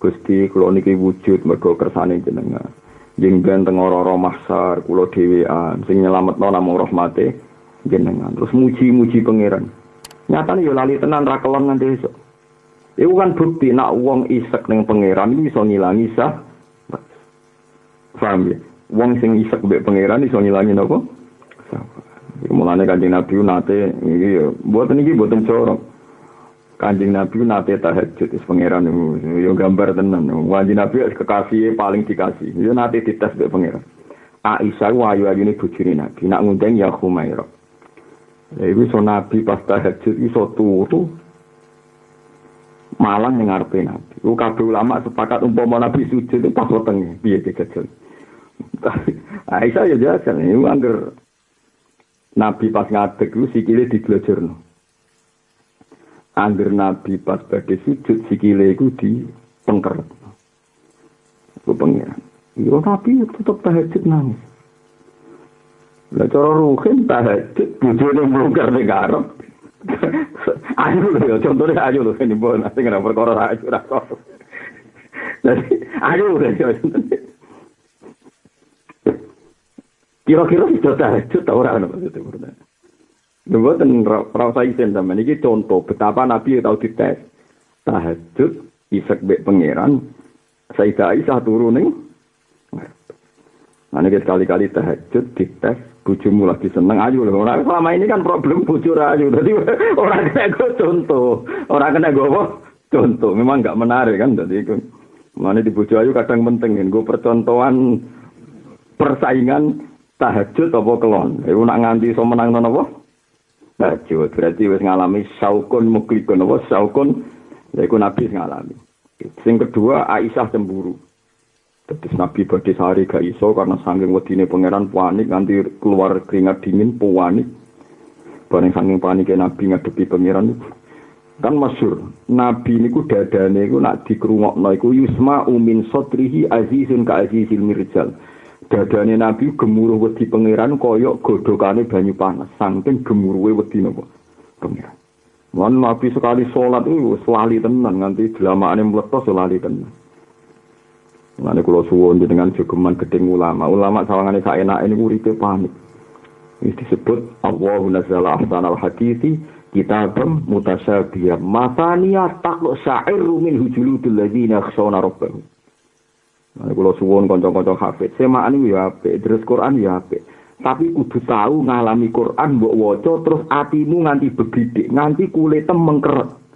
Gusti kula niki wujud mergo kersane jenengan. Jengben teng ora-ora mahsar kula dhewean sing nyelametno namung rahmate jenengan terus muji-muji pangeran nyatane yo lali tenan ra kelon nganti esuk Iku kan bukti nak wong isek ning pangeran iki iso ngilangi sah. Paham ya? Wong sing isek mbek pangeran iso ngilangi napa? Mulane Kanjeng Nabi nate iki ya mboten corok. Kanjeng Nabi nate tahajud wis pangeran yo gambar tenan. Kanjeng Nabi kekasih paling dikasih. Yo nate dites mbek pangeran. Aisyah ayu-ayune bojone Nabi nak ngundang ya Khumairah. Ya iku iso Nabi pas tahajud iso turu malang ning ngarepe Nabi. Ku kabeh ulama sepakat umpama Nabi sujud pas wetenge piye dijajal. Aisyah ya jajal niku angger Nabi pas ngadeg ku sikile diglojorno. Angger Nabi pas badhe sujud sikile iku dipengkeret. Ku pengiran. Yo Nabi tetep tahajud nangis. Lah cara ruhin tahajud bojone mlungker ning garep. Ayo lho, contohnya ayo lho, ini boleh nanti kena perkara ayo rasa. Jadi ayo lho, kira-kira sudah tahajud tak orang maksudnya berarti. Bukan rasa isen sama ini contoh betapa Nabi tahu dites tahajud isek bek pangeran Sayyidah Aisyah turun nih. Nah ini sekali-kali tahajud dites bojomu lagi seneng ayu lho. Ora selama ini kan problem bojo ra ayu. Dadi ora kena go contoh. Ora kena go apa? Contoh. Memang enggak menarik kan dadi iku. Mane di bojo ayu kadang penting nggo percontohan persaingan tahajud apa kelon. Iku nak nganti iso menang napa? Tahajud berarti wis ngalami saukun muklikun apa saukun yaiku Nabi ngalami. Sing kedua Aisyah cemburu. Terus Nabi badhe sehari gak iso karena saking wedine pangeran panik nganti keluar keringat dingin panik. Bareng saking panike Nabi ngadepi pangeran kan masyhur. Nabi niku dadane iku nak dikrungokno iku yusma min satrihi azizun ka azizil mirjal. Dadane Nabi gemuruh wedi pangeran kaya godhokane banyu panas saking gemuruhe wedi napa pangeran. Lan Nabi sekali salat iku lali tenan nganti delamakane mletos lali tenan. Mane kula suwun dengan jogeman gedeng ulama. Ulama sawangane sak enake niku uripe panik. Iki disebut Allahu nazzala ahsanal haditsi kitabam mutasyabih. Masaniya taqlu sa'iru min hujuludil ladzina yakhshawna rabbahum. Mane kula suwun kanca-kanca hafid, semaan niku ya apik, terus Quran ya apik. Tapi kudu tahu ngalami Quran mbok waca terus atimu nganti begidik, nganti kulite mengkeret.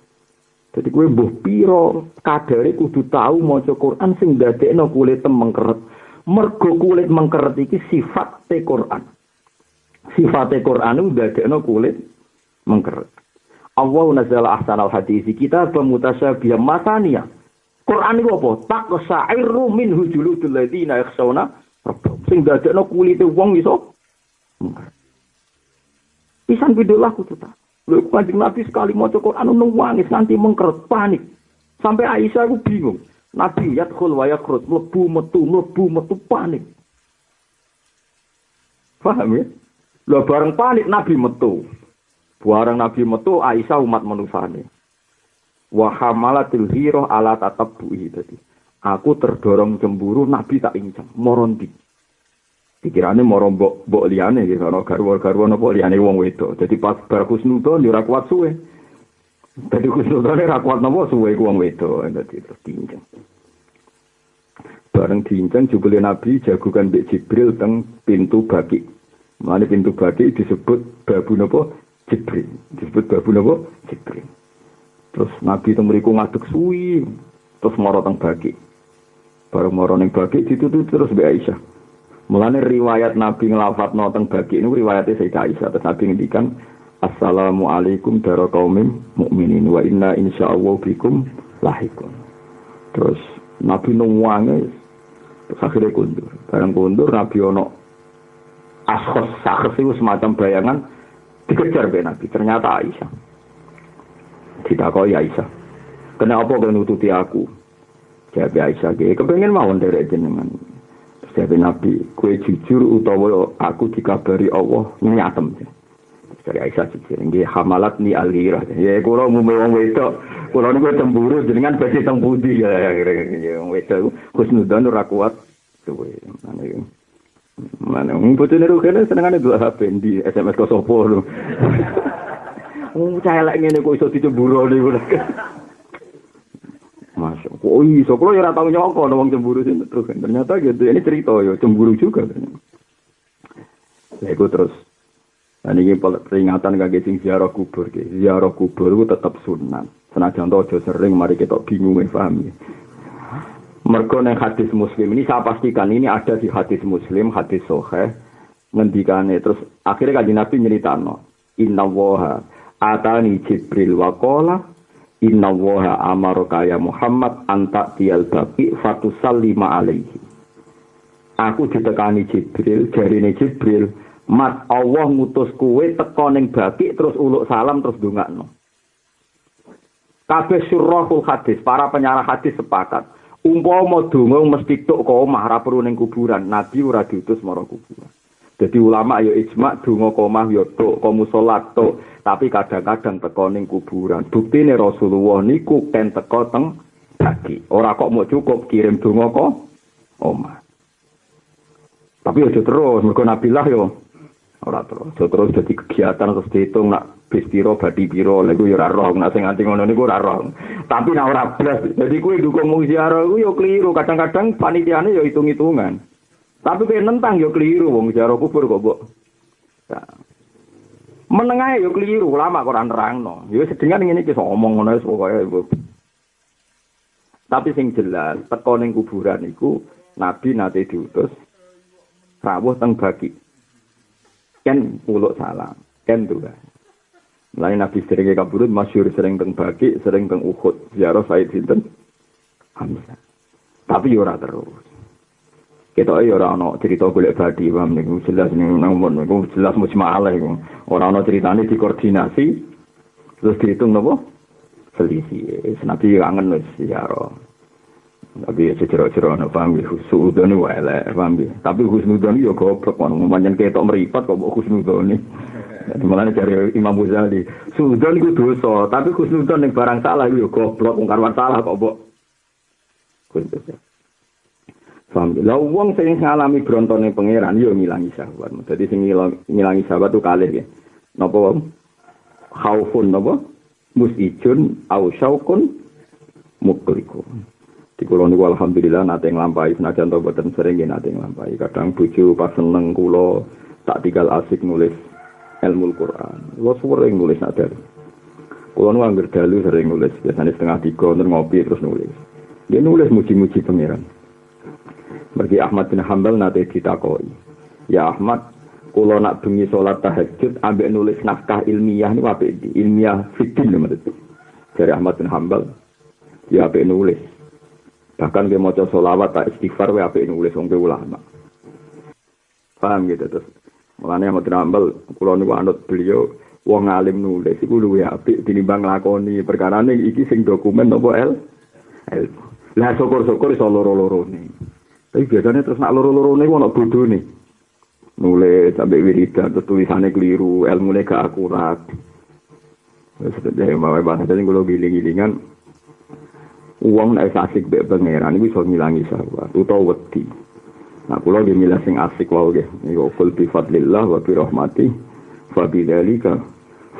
Jadi kowe mbuh pira kadare kudu tahu maca Quran sing ndadekno kulit mengkeret. Mergo kulit mengkeret iki sifate Quran. Sifate Quran itu ndadekno kulit mengkeret. Allahu nazzala ahsanal haditsi kitabam mutasyabih masaniya. Quran iku apa? Taqsairu min hujuludil ladzina yakhshawna rabbahum. Sing ndadekno kulite wong iso mengkeret. Pisan bidolah kudu ta. Lha Kanjeng Nabi sekali maca Quran nangis nanti mengkeret panik. Sampai Aisyah ku bingung. Nabi yadkhul wa yakhrut mlebu metu panik. Paham ya? Lha bareng panik Nabi metu. Bareng Nabi metu Aisyah umat manusane. Wa hamalatil hirah ala tatabbuhi tadi. Aku terdorong cemburu Nabi tak incang moronti. Pikirane moro mbok liyane iki ana garwa-garwa napa liyane wong wedok. Dadi pas bar kusnudon yo ora kuat suwe. Dadi kusnudone ora kuat napa suwe ku wong wedok. Dadi terus diinceng. Bareng diinceng jebule Nabi jagokan mbek Jibril teng pintu Baqi. Mane pintu Baqi disebut babu napa Jibril. Disebut babu napa Jibril. Terus Nabi teng mriku ngadeg suwi. Terus mara teng Baqi. Bareng mara ning Baqi ditutup terus mbek Aisyah. Mulane riwayat Nabi ngelafadzno teng Baqi niku riwayate Sayyidah Aisyah. Terus Nabi ngendikan Assalamualaikum daro kaumim mukminin wa inna insyaallah bikum lahiqun. Terus Nabi nangis terus akhirnya kundur. Bareng kundur Nabi ono sakhs itu semacam bayangan dikejar be Nabi. Ternyata Aisyah. Ditakoki Aisyah. Kenapa kowe nututi aku? Jawab Aisyah, "Kepengin mawon derek jenengan." Jadi Nabi, kue jujur utawa aku dikabari Allah nyatem. Dari Aisyah jujur, nggih hamalat ni alirah. Ya kula umume wong wedok, kula niku cemburu jenengan badhe teng pundi ya wong wedok husnudzon ora kuat. Suwe. Mana bocone rukene senengane dua HP di SMS kok sapa lho. Celek ngene kok iso dicemburu niku. Masya Allah. Oh iya, kalau ya ratau nyokok, wong cemburu sih terus. Ternyata gitu, ini cerita ya cemburu juga. Nah, itu terus. Dan ini peringatan kaki sing ziarah kubur. Ziarah kubur itu tetap sunnah. Senajan aja sering, mari kita bingung, paham ya. Mergo nang hadis Muslim ini saya pastikan ini ada di hadis Muslim, hadis Sahih. Ngendikane terus akhirnya Kanjeng Nabi nyeritakno. Inna waha atani Jibril wa qala inna waha amaraka ya Muhammad anta tiyal baqi fatusallima alaihi. Aku ditekani Jibril, jarine Jibril, mat Allah ngutus kowe teka ning baqi terus uluk salam terus ndongakno. Kabeh syurahul hadis, para penyarah hadis sepakat, umpama donga mesti tok ka omah ora perlu ning kuburan, Nabi ora diutus marang kuburan. Jadi ulama ya ijma donga ka omah ya tok, ka musala tok, tapi kadang-kadang teka ning kuburan. Buktine Rasulullah niku ken teka teng baqi. Ora kok mau cukup kirim donga ka omah. Tapi aja terus, mergo Nabilah yo ora terus dadi kegiatan terus dihitung nak bis piro badi piro lha iku yo ora roh nek sing nganti ngono niku ora roh. Tapi nek ora blas, dadi kuwi dukung mung ziarah iku yo keliru, kadang-kadang panitiane yo hitung-hitungan. Tapi kowe nentang yo keliru wong ziarah kubur kok, Mbok. Nah. Menengae yo keliru, ulama kok ora nerangno. Yo sedengan ngene iki omong ngono wis pokoke. Tapi sing jelas, teko ning kuburan iku Nabi nate diutus rawuh teng baqi. Ken uluk salam, ken tuh. Mulai Nabi sering kabudut, masyhur sering teng baqi, sering teng Uhud, ziarah Said sinten Hamzah. Tapi ora terus. Kita ora ana cerita golek badi, paham niku jelas niku jelas mujma'alah iku. Ora ana critane dikoordinasi terus dihitung napa? Selisih. Nabi kangen wis ziarah. Tapi secara-cara ana paham ya husnudon wae elek paham ya. Tapi husnudon yo goblok ono pancen ketok mripat kok mbok husnudon. Mulane cari Imam Ghazali, husnudon iku dosa, tapi husnudon ning barang salah yo goblok wong karwan salah kok mbok. Paham. Lah wong sing ngalami brontone pangeran yo ngilangi syahwat. Dadi sing ngilangi syahwat tu kalih ya. Napa wae? Khaufun napa? Musijun au syauqun muklikun. Di kula niku alhamdulillah nate nglampahi senajan to boten sering nate nglampahi. Kadang bojo pas seneng kula tak tinggal asik nulis ilmu Al-Qur'an. Kula sering nulis nadar. Kula nu angger dalu sering nulis, biasanya setengah 3 terus ngopi terus nulis. Dia nulis muji-muji pangeran. Bagi Ahmad bin Hanbal nate ditakoi. Ya Ahmad, kula nak bengi salat tahajud ambek nulis naskah ilmiah niku apik iki? Ilmiah fikih maksud. Dari Ahmad bin Hanbal ya apik nulis. Bahkan dia maca sholawat tak istighfar wae apik nulis wong ulama. Paham gitu terus. Mulane Ahmad bin Hanbal kula niku anut beliau wong alim nulis iku luwih apik tinimbang nglakoni perkarane iki sing dokumen apa ilmu. Lah syukur-syukur iso loro-lorone. Tapi biasanya terus nak loro-lorone ku ono bodone. Nulis sampai wiridan terus tulisane keliru, ilmune gak akurat. Wis dhewe mawe bahasa sing kula giling-gilingan uang nek asik mbek pangeran iku iso ngilangi syahwat utawa wedi. Nah kula nggih milih sing asik wae nggih. Niku qul bi fadlillah wa bi rahmati fa bidzalika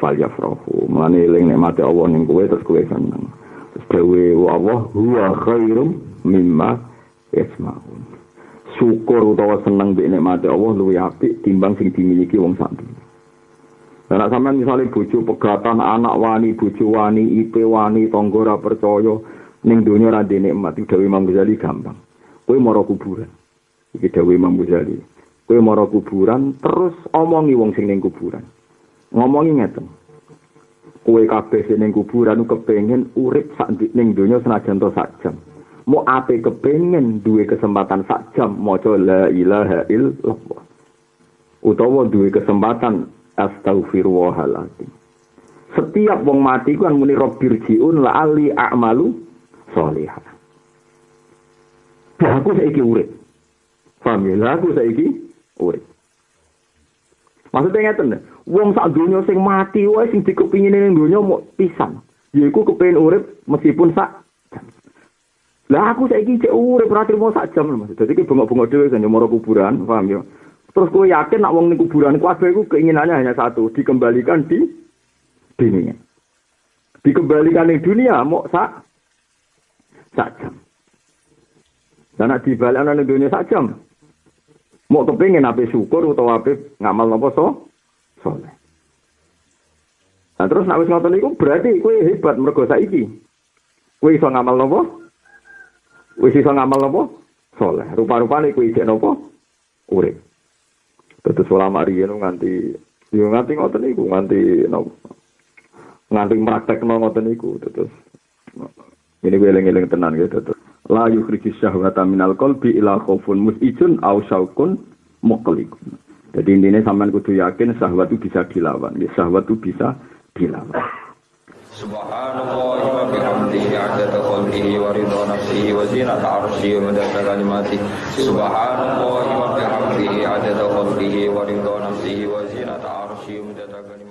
falyafrahu. Mane eling nikmate Allah ning kowe terus kowe seneng. Terus dewe Allah huwa khairum mimma yasmaun. Syukur utawa seneng mbek nikmate Allah luwih apik timbang sing dimiliki wong sak dunya. Lah sampeyan misale bojo pegatan, anak wani, bojo wani, IP wani, tangga ora percaya ning donya ora ndek nikmat iki dawuh Imam Ghazali gampang. Kowe mara kuburan. Iki dawuh Imam Ghazali. Kowe mara kuburan terus omongi wong sing ning kuburan. Ngomongi ngeten. Kowe kabeh sing ning kuburan kepengin urip sak ning donya senajan to sak jam. Mau ape kepengin duwe kesempatan sak jam maca la ilaha illallah. Utawa duwe kesempatan astaghfirullahaladzim. Setiap wong mati ku kan muni rabbirjiun la ali a'malu salihah. Aku saiki urip. Paham ya? Aku saiki urip. Maksudnya ngeten, wong sak donya sing mati wae sing dikepingine ning donya mok pisan. Yaiku kepengin urip meskipun sak jam. Lah aku saiki cek urip ora trimo sak jam Mas. Dadi ki bengok-bengok dhewe kan moro kuburan, paham ya? Terus kowe yakin nek wong ning kuburan kabeh iku keinginannya hanya satu, dikembalikan di dunia. Dikembalikan ning dunia mok sak sak jam. Dan nek dibalik ana ning dunya sak jam. Mau kepengin ape syukur utawa ape ngamal napa saleh. Nah terus nek wis ngoten niku berarti kowe hebat mergo saiki. Kowe iso ngamal napa? Wis iso ngamal napa? Saleh. Rupa-rupane kowe isih napa? Urip. Terus ulama riyen nganti ngoten niku, nganti praktekno ngoten niku terus. Ini eling-eling tenan gitu terus. La yukhrijus syahwata minal qalbi ila khaufun musijun aw syauqun muqliqun. Jadi intinya sampean kudu yakin syahwat itu bisa dilawan. Ya, syahwat itu bisa dilawan. Subhanallah wa bihamdihi 'adada khalqihi wa ridha nafsihi wa zinata 'arsyihi wa midada kalimatihi. Subhanallah wa bihamdihi 'adada khalqihi wa ridha nafsihi wa zinata 'arsyihi wa midada kalimatihi.